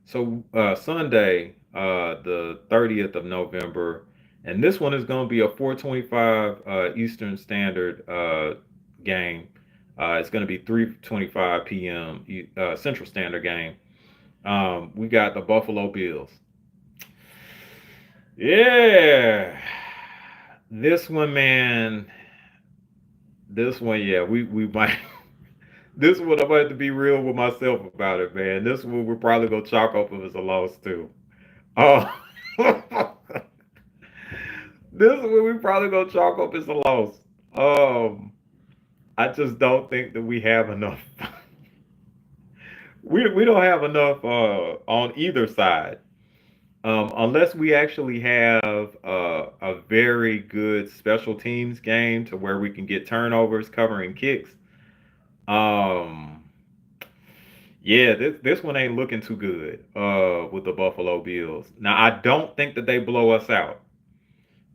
Sunday, the 30th of November, and this one is going to be a 4:25 Eastern Standard game. It's going to be 3:25 p.m. Central Standard game. We got the Buffalo Bills. Yeah, this one, man. This one, yeah, we might. This one, I'm going to have to be real with myself about it, man. This one, we're probably going to chalk up as a loss, too. Oh, this one, we probably going to chalk up as a loss. Um, I just don't think that we have enough. We don't have enough on either side. Unless we actually have a very good special teams game to where we can get turnovers covering kicks. Um, Yeah, this one ain't looking too good with the Buffalo Bills. Now I don't think that they blow us out.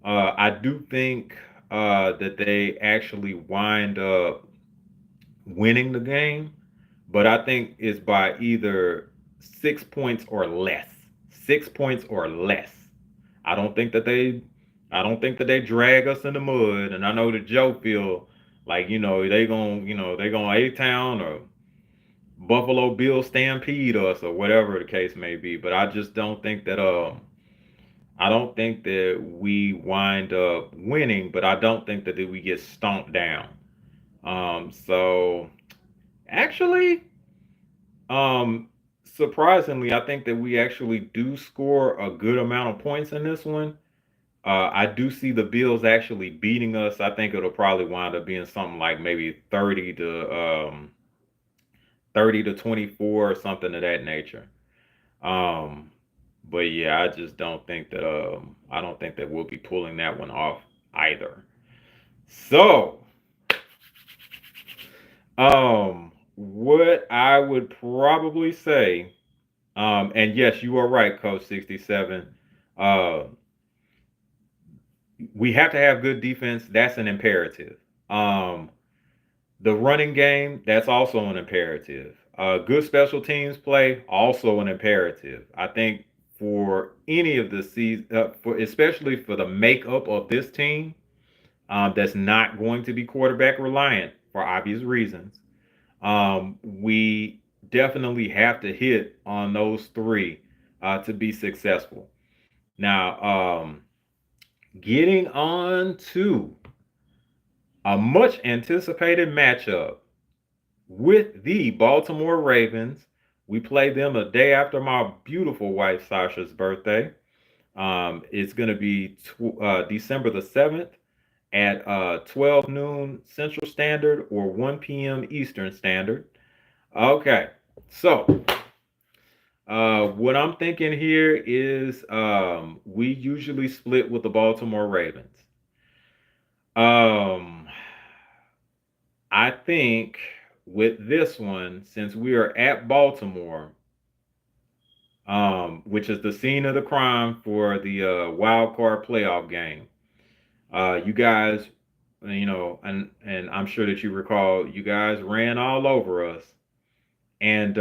I do think that they actually wind up winning the game, but I think it's by either 6 points or less. 6 points or less. I don't think that they I don't think that they drag us in the mud. And I know that Joe feel like, they gonna A Town or Buffalo Bill stampede us or whatever the case may be. But I just don't think that I don't think that we wind up winning, but I don't think that we get stomped down. So actually, um surprisingly, I think that we actually do score a good amount of points in this one. I do see the Bills actually beating us. I think it'll probably wind up being something like maybe 30 to 24 or something of that nature. Um, but yeah, I just don't think that I don't think that we'll be pulling that one off either. So, what I would probably say, and yes, you are right, Coach 67. Uh, we have to have good defense. That's an imperative. Um, the running game, that's also an imperative. Good special teams play, also an imperative. I think for any of the season, for especially for the makeup of this team, that's not going to be quarterback reliant for obvious reasons. We definitely have to hit on those three to be successful. Now, getting on to a much anticipated matchup with the Baltimore Ravens. We play them a day after my beautiful wife Sasha's birthday. It's going to be December the 7th at 12 noon Central Standard or 1 p.m. Eastern Standard. Okay, so what I'm thinking here is we usually split with the Baltimore Ravens. Um, I think with this one, since we are at Baltimore, which is the scene of the crime for the wild card playoff game, you guys, and I'm sure that you recall, you guys ran all over us, and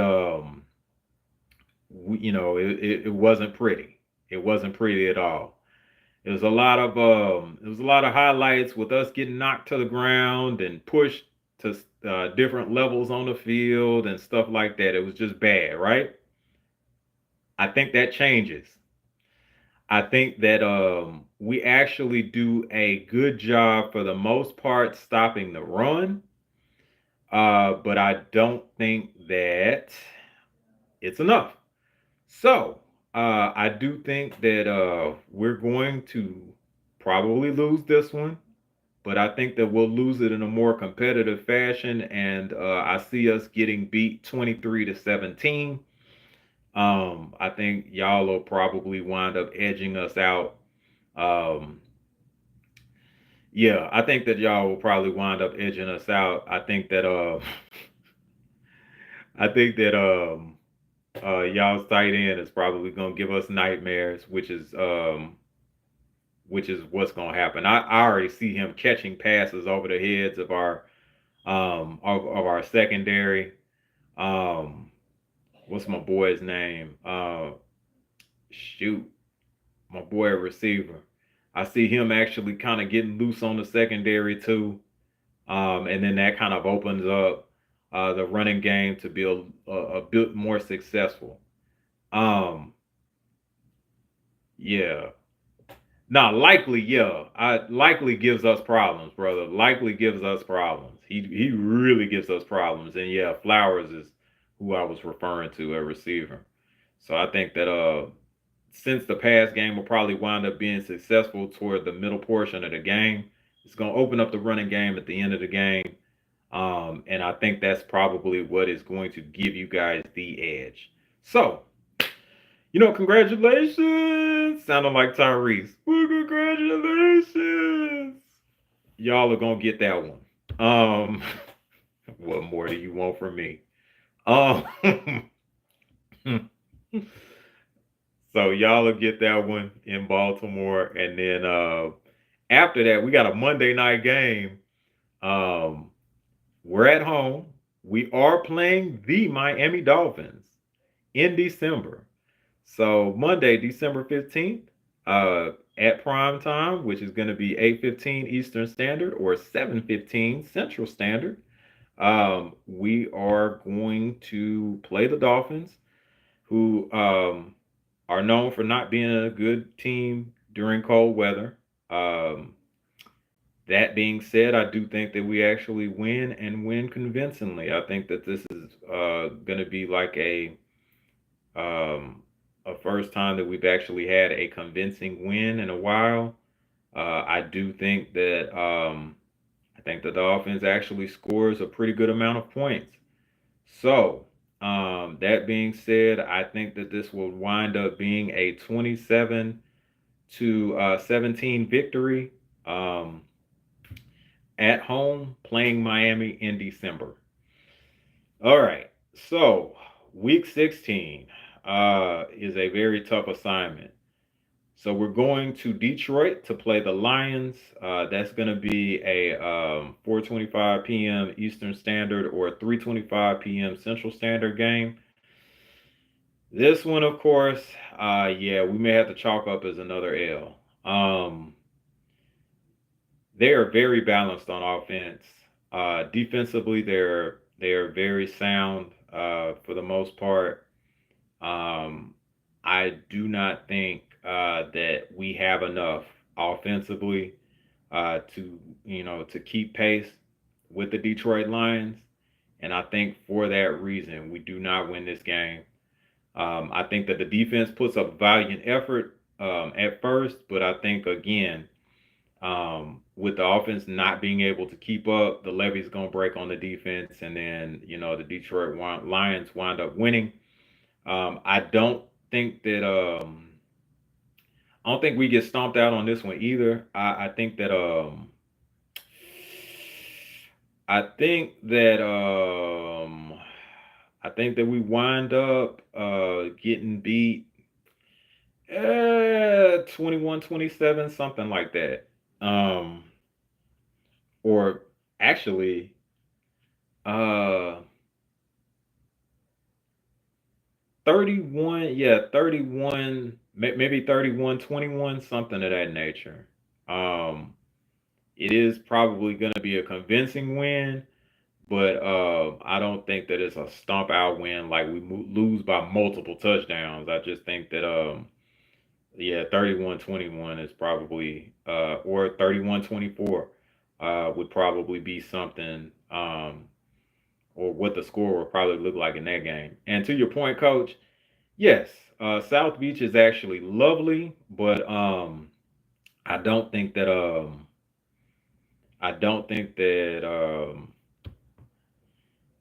it wasn't pretty. It wasn't pretty at all. It was a lot of highlights with us getting knocked to the ground and pushed to different levels on the field and stuff like that. It was just bad, right? I think that changes. I think that we actually do a good job for the most part stopping the run. But I don't think that it's enough. So I do think that we're going to probably lose this one, but I think that we'll lose it in a more competitive fashion, and I see us getting beat 23-17. I think y'all will probably wind up edging us out. Um, yeah, I think that y'all will probably wind up edging us out. I think that I think that y'all's tight end is probably gonna give us nightmares, which is what's gonna happen. I already see him catching passes over the heads of our secondary. Um, what's my boy's name? Shoot, my boy receiver. I see him actually kind of getting loose on the secondary too. And then that kind of opens up the running game to be a bit more successful. Um, yeah. Now, likely, yeah. Likely gives us problems, brother. Likely gives us problems. He really gives us problems. And yeah, Flowers is who I was referring to, a receiver. So I think that since the pass game will probably wind up being successful toward the middle portion of the game, it's gonna open up the running game at the end of the game. And I think that's probably what is going to give you guys the edge. So congratulations. Sounding like Tyrese. Well, congratulations. Y'all are gonna get that one. What more do you want from me? Um, so y'all will get that one in Baltimore, and then after that, we got a Monday night game. Um, we're at home. We are playing the Miami Dolphins in December. So Monday, December 15th, at prime time, which is going to be 8:15 Eastern Standard or 7:15 Central Standard, we are going to play the Dolphins, who are known for not being a good team during cold weather. Um, that being said, I do think that we actually win and win convincingly. I think that this is going to be like um, a first time that we've actually had a convincing win in a while. I do think that I think that the offense actually scores a pretty good amount of points. So that being said, I think that this will wind up being a 27 to 17 victory um, at home playing Miami in December. All right. So week 16 is a very tough assignment. So we're going to Detroit to play the Lions. That's going to be a 4:25 p.m. Eastern Standard or 3:25 p.m. Central Standard game. This one, of course, yeah, we may have to chalk up as another L. They are very balanced on offense. Defensively, they're very sound for the most part. Um, I do not think that we have enough offensively to keep pace with the Detroit Lions, and I think for that reason we do not win this game. I think that the defense puts up valiant effort at first, but I think again with the offense not being able to keep up, the levee's gonna break on the defense, and then the Detroit Lions wind up winning. I don't think that I don't think we get stomped out on this one either. I think that I think that we wind up getting beat 21-27, something like that. Or actually uh 31, yeah, 31, maybe 31-21, something of that nature. Um, it is probably going to be a convincing win, but I don't think that it's a stomp out win like we lose by multiple touchdowns. I just think that Yeah, 31-21 is probably or 31-24 would probably be something or what the score would probably look like in that game. And to your point, coach, yes, South Beach is actually lovely, but I don't think that I don't think that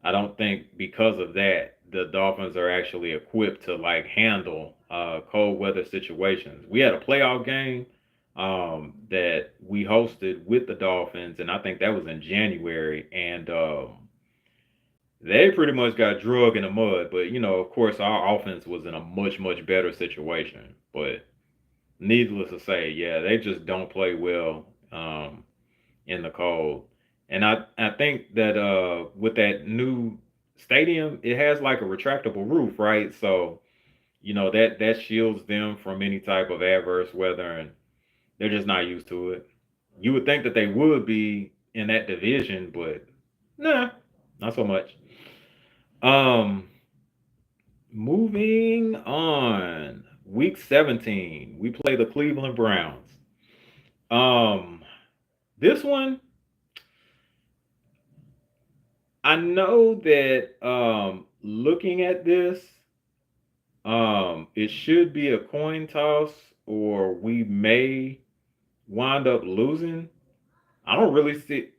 I don't think because of that the Dolphins are actually equipped to like handle cold weather situations. We had a playoff game that we hosted with the Dolphins, and I think that was in January, and they pretty much got drug in the mud. But you know, of course, our offense was in a much better situation. But needless to say, yeah, they just don't play well in the cold. And I think that with that new stadium, it has like a retractable roof, right? So you know that shields them from any type of adverse weather, and they're just not used to it. You would think that they would be in that division, but nah, not so much. Um, Moving on. Week 17, we play the Cleveland Browns. Um, this one, I know that looking at this, it should be a coin toss or we may wind up losing. I don't really see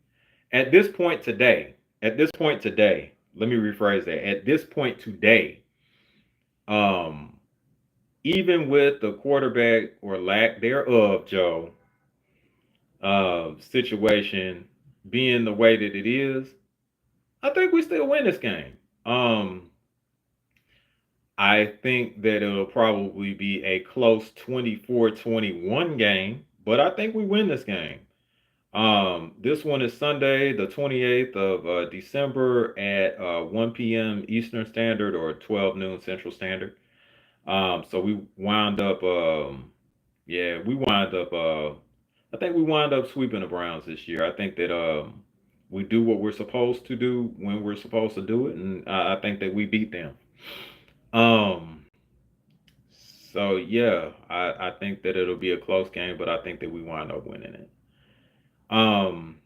at this point today. At this point today, let me rephrase that. At this point today, um, even with the quarterback or lack thereof, Joe, situation being the way that it is, I think we still win this game. Um, I think that it'll probably be a close 24-21 game, but I think we win this game. This one is Sunday, the 28th of December at 1 p.m. Eastern Standard or 12 noon Central Standard. So we wound up, yeah, we wind up, I think we wind up sweeping the Browns this year. I think that we do what we're supposed to do when we're supposed to do it, and I think that we beat them. Um, so yeah, I think that it'll be a close game, but I think that we wind up winning it. Um,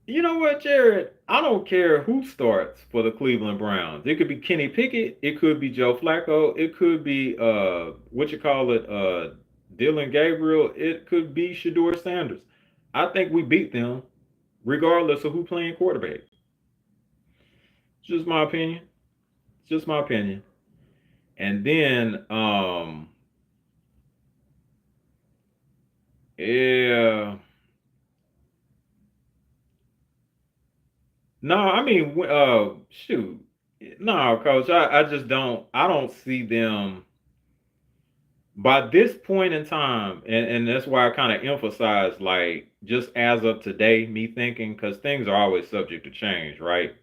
you know what, Jared? I don't care who starts for the Cleveland Browns. It could be Kenny Pickett, it could be Joe Flacco, it could be what you call it, Dylan Gabriel, it could be Shador Sanders. I think we beat them regardless of who playing quarterback. It's just my opinion. It's just my opinion. And then yeah. No, I mean shoot. No, coach, I just don't see them by this point in time, and that's why I kind of emphasize like just as of today, me thinking because things are always subject to change, right?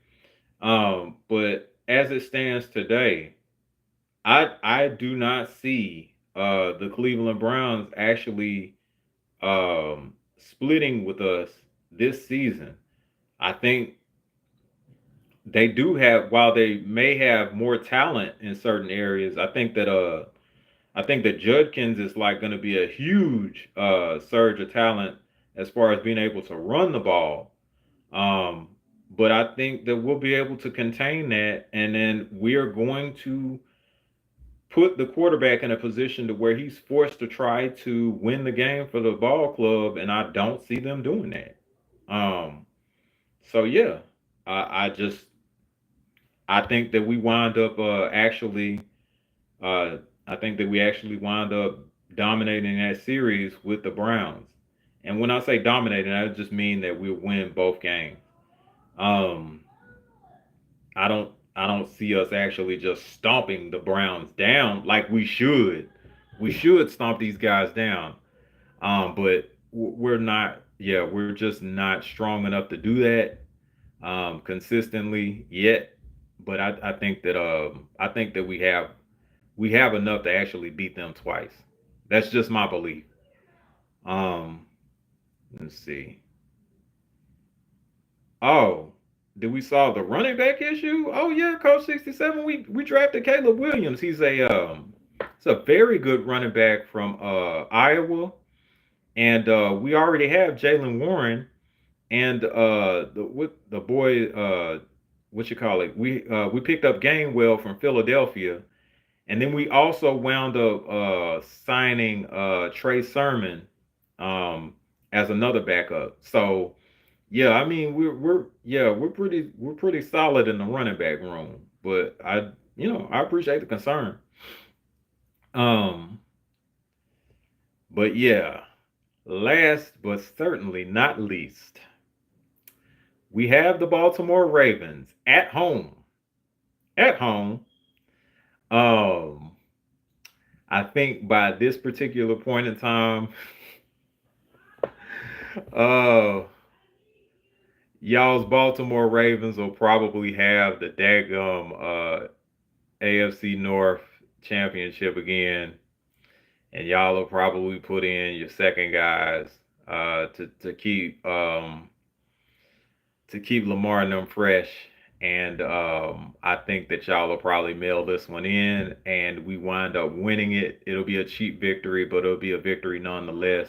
But as it stands today, I do not see the Cleveland Browns actually splitting with us this season. I think they do have while they may have more talent in certain areas, I think that Judkins is like going to be a huge surge of talent as far as being able to run the ball. Um, but I think that we'll be able to contain that, and then we're going to put the quarterback in a position to where he's forced to try to win the game for the ball club, and I don't see them doing that. Um, so yeah, I just I think that we wind up uh, I think that we actually wind up dominating that series with the Browns. And when I say dominating, I just mean that we'll win both games. Um, I don't see us actually just stomping the Browns down like we should. We should stomp these guys down. But we're not. Yeah, we're just not strong enough to do that consistently yet. But I think that we have enough to actually beat them twice. That's just my belief. Um, let's see. Oh, did we solve the running back issue? Oh yeah, Coach 67. We drafted Caleb Williams. He's a It's a very good running back from Iowa, and we already have Jalen Warren and the boy what you call it? We picked up Gainwell from Philadelphia, and then we also wound up signing Trey Sermon um, as another backup. So yeah, I mean we're pretty solid in the running back room. But I appreciate the concern. Um, but yeah, last but certainly not least, we have the Baltimore Ravens at home. At home. Um, I think by this particular point in time, uh, y'all's Baltimore Ravens will probably have the daggum AFC North championship again, and y'all will probably put in your second guys to keep Lamar and them fresh. And I think that y'all will probably mail this one in, and we wind up winning it. It'll be a cheap victory, but it'll be a victory nonetheless.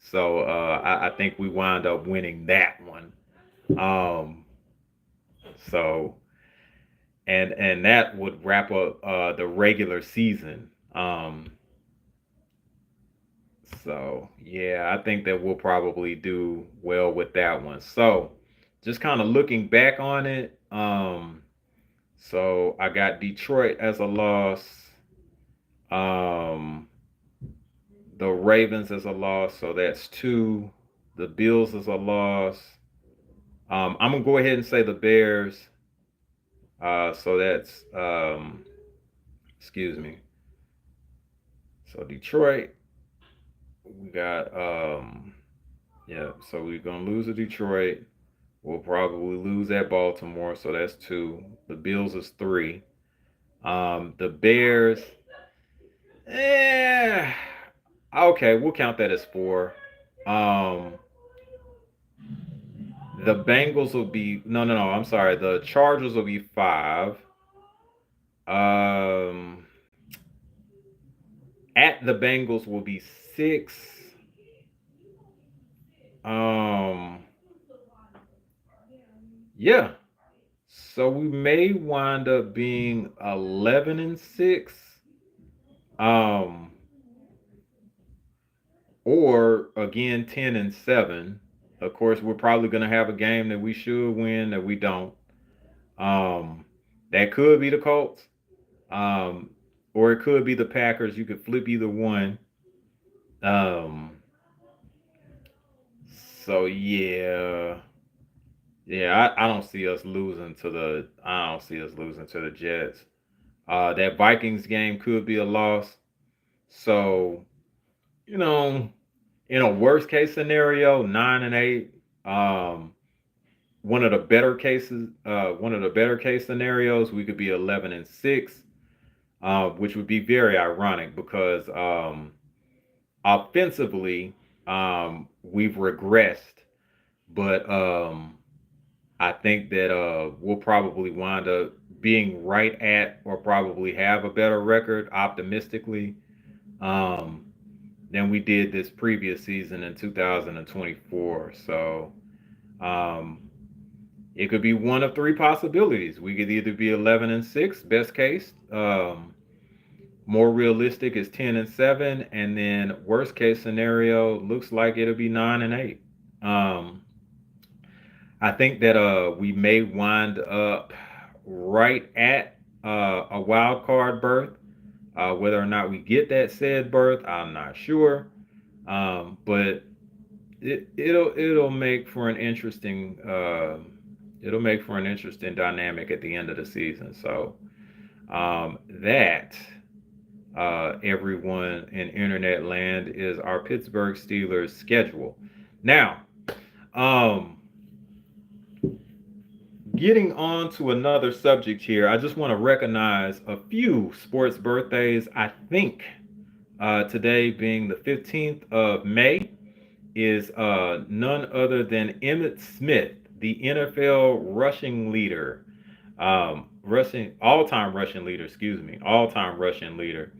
So I think we wind up winning that one. Um, so and that would wrap up the regular season. So yeah, I think that we'll probably do well with that one. So just kind of looking back on it, so I got Detroit as a loss, um, the Ravens as a loss, so that's two. The Bills as a loss. I'm gonna go ahead and say the Bears. So that's excuse me. So Detroit, we got yeah. So we're gonna lose to Detroit. We'll probably lose at Baltimore, so that's two. The Bills is three. The Bears, eh, okay, we'll count that as four. Um, the Bengals will be no. I'm sorry. The Chargers will be five. Um, at the Bengals will be six. Um, yeah. So we may wind up being 11-6. Um, or again 10-7. Of course, we're probably going to have a game that we should win that we don't. Um, that could be the Colts, um, or it could be the Packers. You could flip either one. Um, so yeah, I don't see us losing to the. I don't see us losing to the Jets. That Vikings game could be a loss. So you know, in a worst case scenario, 9-8. Um, one of the better case scenarios, we could be 11-6, which would be very ironic because offensively, we've regressed, but I think that we'll probably wind up being right at or probably have a better record optimistically um, than we did this previous season in 2024. So um, it could be one of three possibilities. We could either be 11-6, best case. More realistic is 10-7, and then worst case scenario looks like it'll be 9-8. Um, I think that we may wind up right at a wild card berth. Whether or not we get that said berth, I'm not sure. But it'll make for an interesting dynamic at the end of the season. So that everyone in internet land is our Pittsburgh Steelers schedule. Now, um, getting on to another subject here, I just want to recognize a few sports birthdays. I think today being the 15th of May is none other than Emmitt Smith, the NFL rushing leader, rushing all-time rushing leader. Excuse me, all-time rushing leader.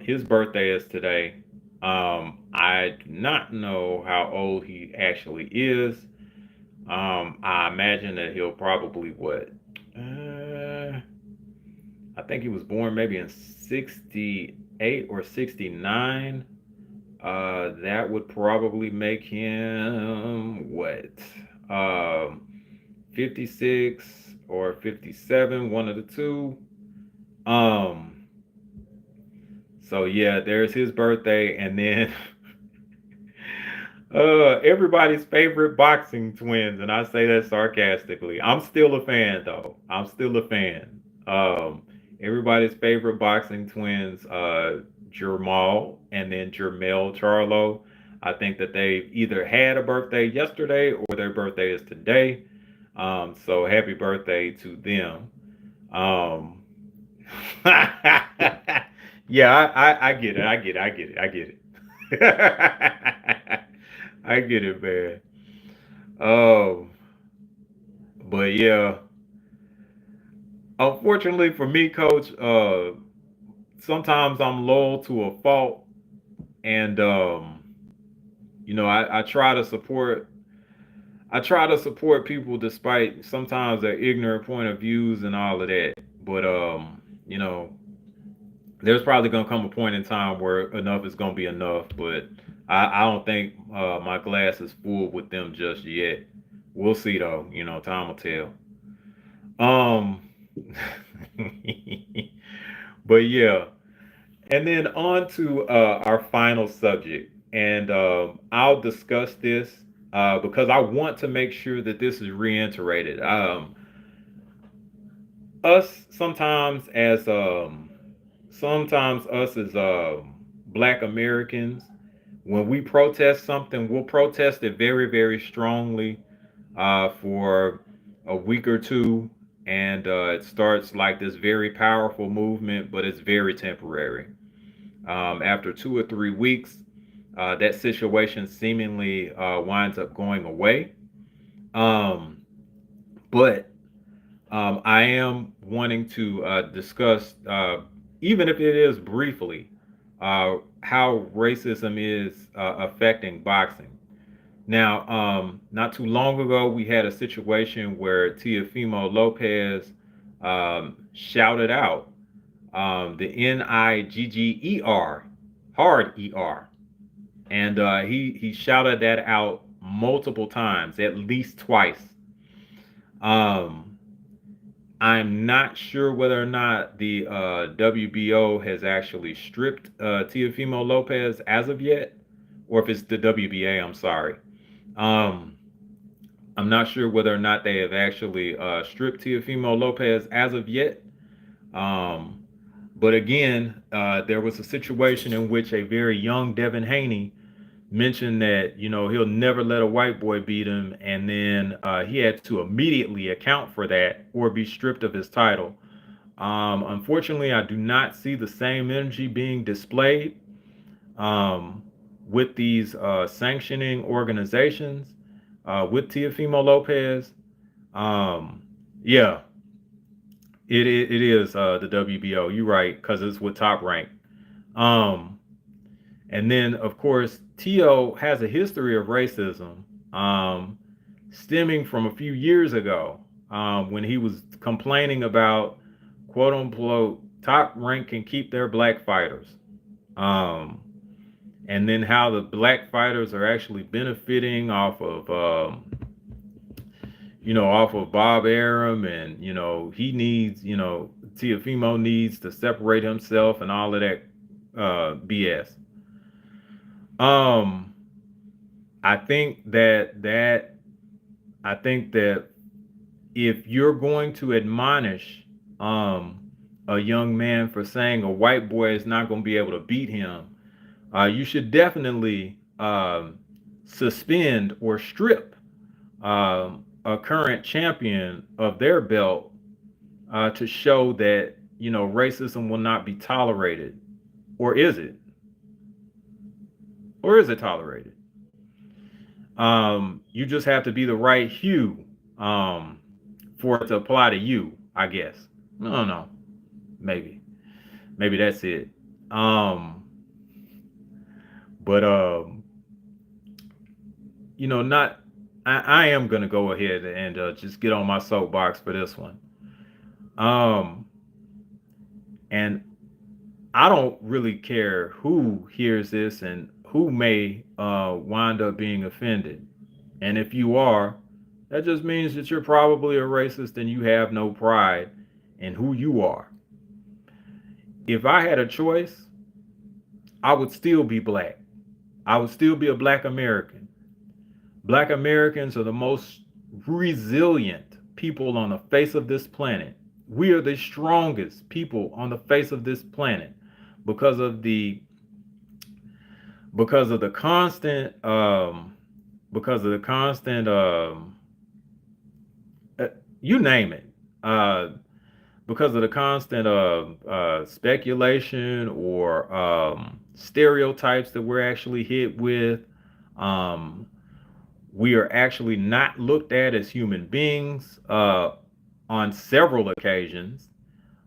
His birthday is today. I do not know how old he actually is. I imagine that he'll probably what? Uh, I think he was born maybe in 68 or 69. That would probably make him what? Um, 56 or 57, one of the two. Um, so yeah, there's his birthday, and then everybody's favorite boxing twins, and I say that sarcastically. I'm still a fan though. I'm still a fan. Everybody's favorite boxing twins, Jermal and then Jermel Charlo. I think that they either had a birthday yesterday or their birthday is today. So happy birthday to them. Um, yeah, I get it. I get it. I get it. I get it. I get it, man. Um, but yeah, unfortunately for me, Coach, sometimes I'm loyal to a fault, and I try to support. I try to support people despite sometimes their ignorant point of views and all of that. But you know, there's probably gonna come a point in time where enough is gonna be enough. But I don't think my glass is full with them just yet. We'll see though. Time will tell. Um, but yeah, and then on to our final subject, and I'll discuss this because I want to make sure that this is reiterated. Us sometimes us as Black Americans, when we protest something, we'll protest it very, very strongly for a week or two, and it starts like this very powerful movement, but it's very temporary. After 2 or 3 weeks, that situation seemingly winds up going away. Um, but I am wanting to discuss, even if it is briefly, how racism is affecting boxing. Now, not too long ago, we had a situation where Teofimo Lopez shouted out the Nigger, hard ER, and he shouted that out multiple times, at least twice. Um, I'm not sure whether or not the WBO has actually stripped Teofimo Lopez as of yet, or if it's the WBA. I'm sorry. Um, I'm not sure whether or not they have actually stripped Teofimo Lopez as of yet. Um, but again, there was a situation in which a very young Devin Haney mentioned that he'll never let a white boy beat him, and then he had to immediately account for that or be stripped of his title. Unfortunately, I do not see the same energy being displayed um, with these sanctioning organizations with Teofimo Lopez. Um, yeah, it is the WBO. You're right, because it's with Top Rank. Um, and then, of course, Tio has a history of racism stemming from a few years ago when he was complaining about quote unquote Top Rank can keep their black fighters. Um, and then how the black fighters are actually benefiting off of Bob Arum, and he needs, Teofimo needs to separate himself and all of that BS. Um, I think that I think that if you're going to admonish a young man for saying a white boy is not going to be able to beat him, you should definitely suspend or strip a current champion of their belt to show that racism will not be tolerated, or is it? Or is it tolerated? You just have to be the right hue for it to apply to you, I guess. I don't know. Maybe that's it. Um, but not. I am gonna go ahead and just get on my soapbox for this one. Um, and I don't really care who hears this and who may wind up being offended. And if you are, that just means that you're probably a racist and you have no pride in who you are. If I had a choice, I would still be black. I would still be a black American. Black Americans are the most resilient people on the face of this planet. We are the strongest people on the face of this planet because of the because of the constant because of the constant uh, you name it, uh, because of the constant speculation or stereotypes that we're actually hit with. um, we are actually not looked at as human beings on several occasions.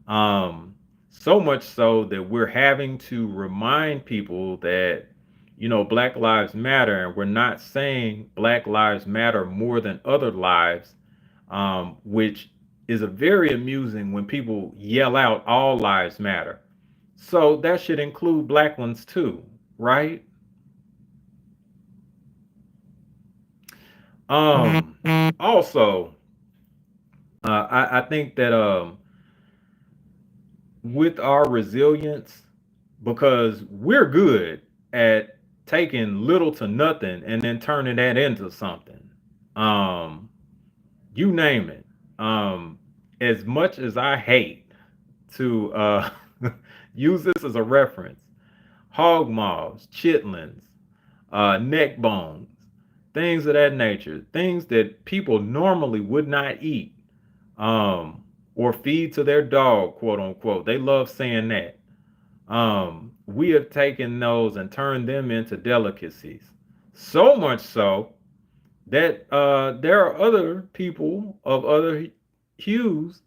Um, so much so that we're having to remind people that, Black Lives Matter, and we're not saying Black Lives Matter more than other lives, which is a very amusing when people yell out all lives matter. So that should include black ones too, right? Um, Also, I think that with our resilience, because we're good at taking little to nothing and then turning that into something. Um, you name it. As much as I hate to use this as a reference, hog maws, chitlins, neck bones, things of that nature, things that people normally would not eat, or feed to their dog, quote unquote. They love saying that. We have taken those and turned them into delicacies. So much so that there are other people of other hues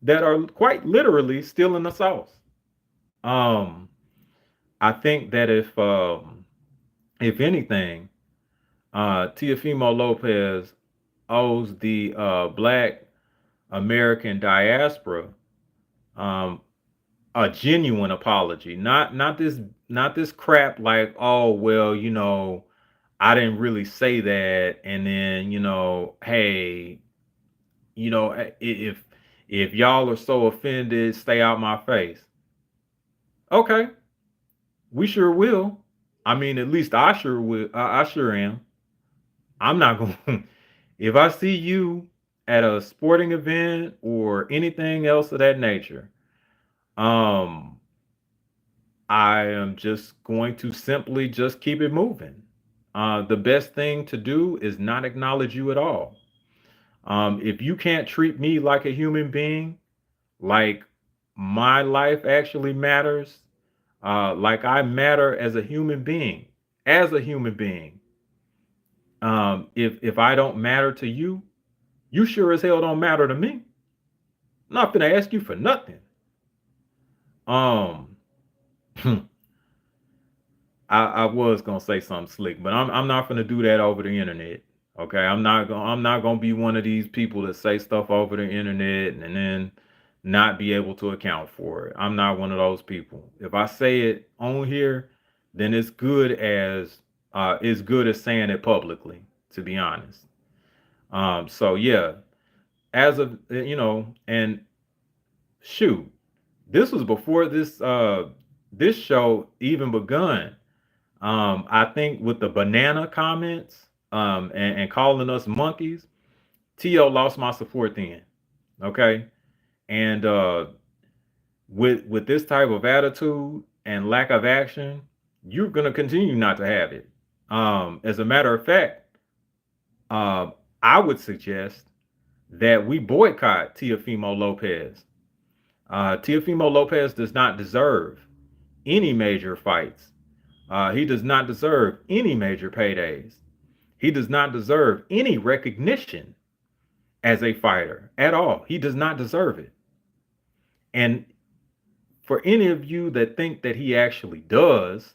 that are quite literally still in the sauce. Um, I think that if anything, Teofimo Lopez owes the Black American diaspora um, a genuine apology, not this crap like, oh well, I didn't really say that, and then hey, if y'all are so offended, stay out my face. Okay, we sure will. I mean, at least I sure will. I sure am. I'm not going. If I see you at a sporting event or anything else of that nature, um, I am just going to simply just keep it moving. The best thing to do is not acknowledge you at all. If you can't treat me like a human being, like my life actually matters, like I matter as a human being, if I don't matter to you, you sure as hell don't matter to me. I'm not gonna ask you for nothing. Um, I was gonna say something slick, but I'm not gonna do that over the internet. Okay, I'm not gonna be one of these people that say stuff over the internet and then not be able to account for it. I'm not one of those people. If I say it on here, then it's good as saying it publicly, to be honest. So yeah, as of and shoot, this was before this show even begun. I think with the banana comments, and calling us monkeys, T.O. lost my support then. Okay. And with this type of attitude and lack of action, you're gonna continue not to have it. As a matter of fact, uh, I would suggest that we boycott Teofimo Lopez. Teofimo Lopez does not deserve any major fights. He does not deserve any major paydays. He does not deserve any recognition as a fighter at all. He does not deserve it. And for any of you that think that he actually does,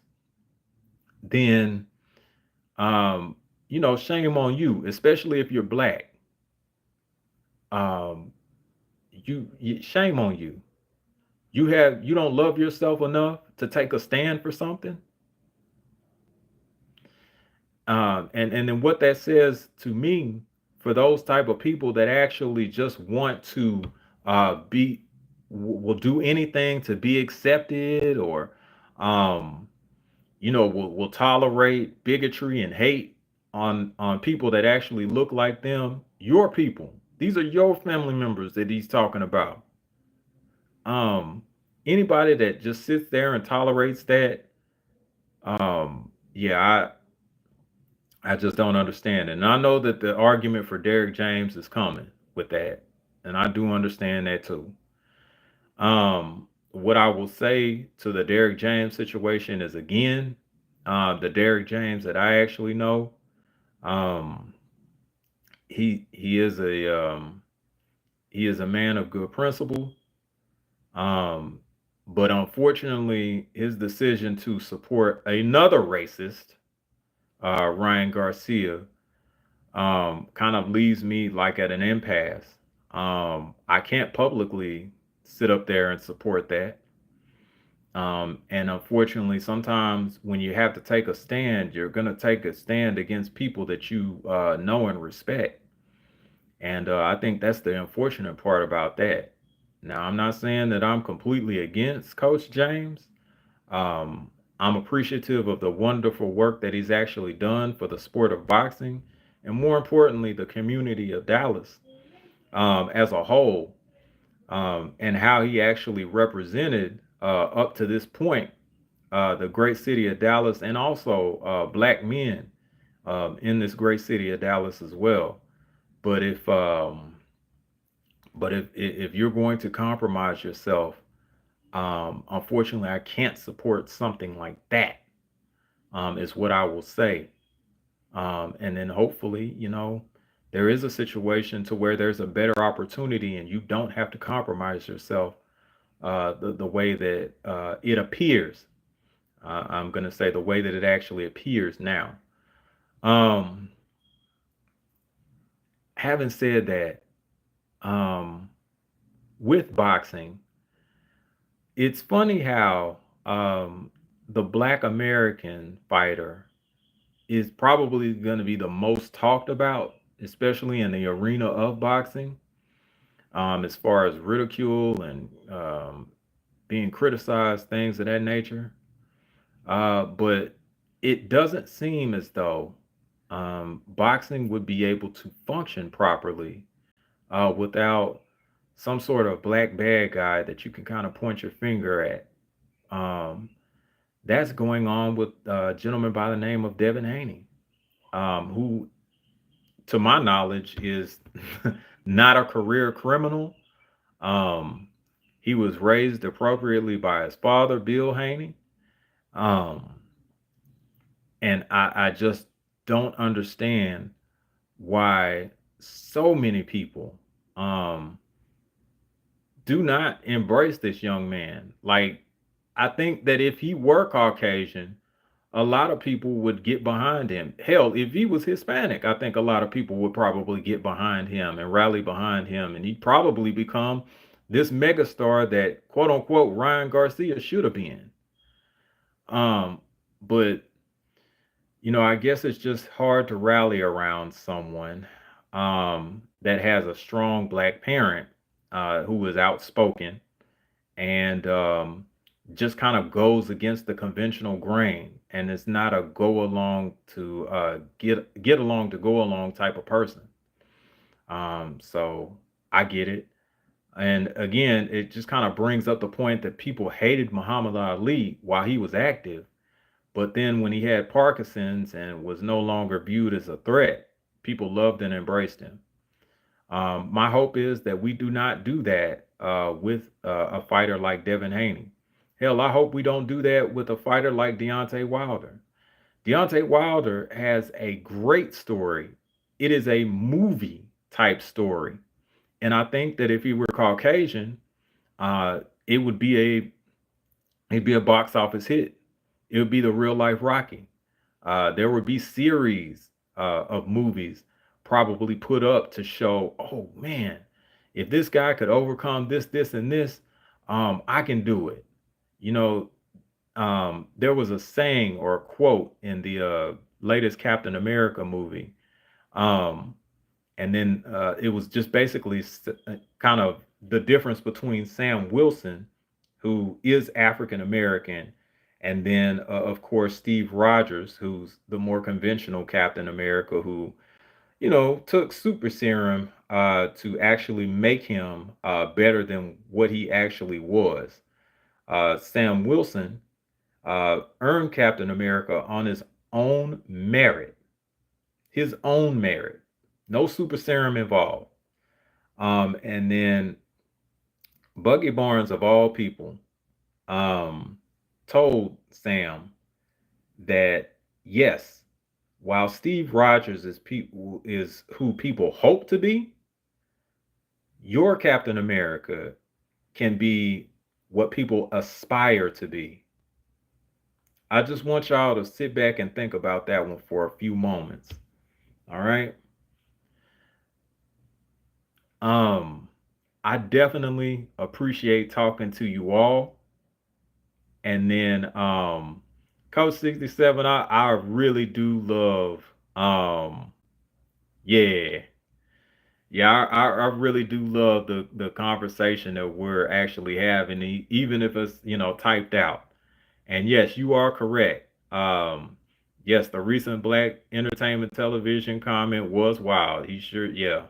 then um, shame on you, especially if you're black. Um, shame on you. You don't love yourself enough to take a stand for something. And then what that says to me, for those type of people that actually just want to be will do anything to be accepted, or um, will tolerate bigotry and hate on people that actually look like them. Your people, these are your family members that he's talking about. um Anybody that just sits there and tolerates that, yeah, I just don't understand it. And I know that the argument for Derrick James is coming with that, and I do understand that too. What I will say to the Derrick James situation is, again, the Derrick James that I actually know, um, he is a man of good principle. Um, but unfortunately, his decision to support another racist, Ryan Garcia, kind of leaves me like at an impasse. I can't publicly sit up there and support that. And unfortunately, sometimes when you have to take a stand, you're going to take a stand against people that you know and respect. And I think that's the unfortunate part about that. Now, I'm not saying that I'm completely against Coach James. Um, I'm appreciative of the wonderful work that he's actually done for the sport of boxing, and more importantly, the community of Dallas as a whole, and how he actually represented up to this point the great city of Dallas, and also black men in this great city of Dallas as well. But if you're going to compromise yourself, unfortunately, I can't support something like that. Is what I will say. And then hopefully, there is a situation to where there's a better opportunity, and you don't have to compromise yourself the way that it appears. I'm going to say the way that it actually appears now. Um, Having said that, um, with boxing, it's funny how the Black American fighter is probably going to be the most talked about, especially in the arena of boxing, as far as ridicule and being criticized, things of that nature. But it doesn't seem as though boxing would be able to function properly without some sort of black bad guy that you can kind of point your finger at. Um, that's going on with a gentleman by the name of Devin Haney, who, to my knowledge, is not a career criminal. Um, he was raised appropriately by his father, Bill Haney. Um, and I just don't understand why so many people um, do not embrace this young man. Like, I think that if he were Caucasian, a lot of people would get behind him. Hell, if he was Hispanic, I think a lot of people would probably get behind him and rally behind him, and he'd probably become this megastar that quote unquote Ryan Garcia should have been. Um, but I guess it's just hard to rally around someone that has a strong black parent who is outspoken and just kind of goes against the conventional grain, and it's not a go along to get along to go along type of person. So I get it. And again, it just kind of brings up the point that people hated Muhammad Ali while he was active, but then when he had Parkinson's and was no longer viewed as a threat, people loved and embraced him. My hope is that we do not do that with a fighter like Devin Haney. Hell, I hope we don't do that with a fighter like Deontay Wilder. Deontay Wilder has a great story. It is a movie type story. And I think that if he were Caucasian, it would be It'd be a box office hit. It would be the real life Rocky. There would be series of movies probably put up to show, oh man, if this guy could overcome this, this, and this, I can do it. You know, there was a saying or a quote in the latest Captain America movie. Um, and then it was just basically kind of the difference between Sam Wilson, who is African American, and then of course Steve Rogers, who's the more conventional Captain America, who took super serum to actually make him better than what he actually was. Sam Wilson earned Captain America on his own merit, no super serum involved. And then Buggy Barnes, of all people, um, told Sam that yes, while Steve Rogers is who people hope to be, your Captain America can be what people aspire to be. I just want y'all to sit back and think about that one for a few moments. All right. Um, I definitely appreciate talking to you all. And then Coach 67, I really do love yeah. Yeah, I really do love the conversation that we're actually having, even if it's, typed out. And yes, you are correct. Yes, the recent Black Entertainment Television comment was wild. He sure, yeah.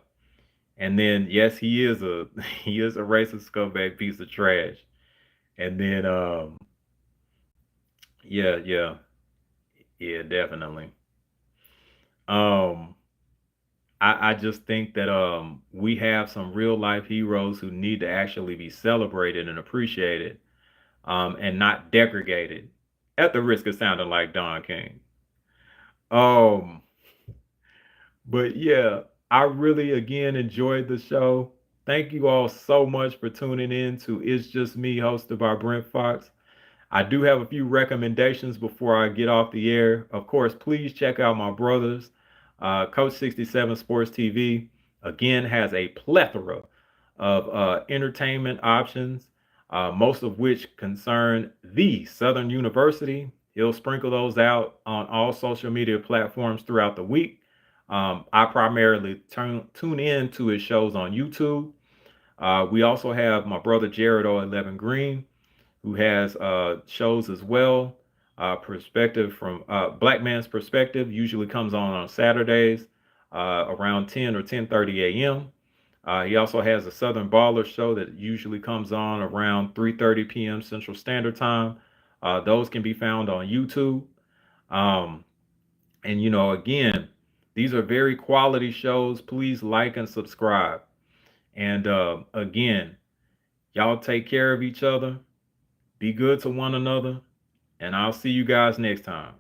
And then yes, he is a he is a racist scumbag piece of trash. And then yeah, yeah, yeah, definitely. Um I just think that we have some real life heroes who need to actually be celebrated and appreciated, and not degraded at the risk of sounding like Don King. Um but yeah, I really again enjoyed the show. Thank you all so much for tuning in to It's Just Me, hosted by Brent Fox. I do have a few recommendations before I get off the air. Of course, please check out my brothers. Coach 67 Sports TV, again, has a plethora of entertainment options, most of which concern the Southern University. He'll sprinkle those out on all social media platforms throughout the week. I primarily tune in to his shows on YouTube. We also have my brother Jared O11 Green, who has shows as well. Perspective from Black Man's Perspective usually comes on Saturdays around 10 or 10:30 a.m. He also has a Southern Baller show that usually comes on around 3:30 p.m. Central Standard Time. Those can be found on YouTube. Um, and again, these are very quality shows. Please like and subscribe. And again, y'all take care of each other. Be good to one another, and I'll see you guys next time.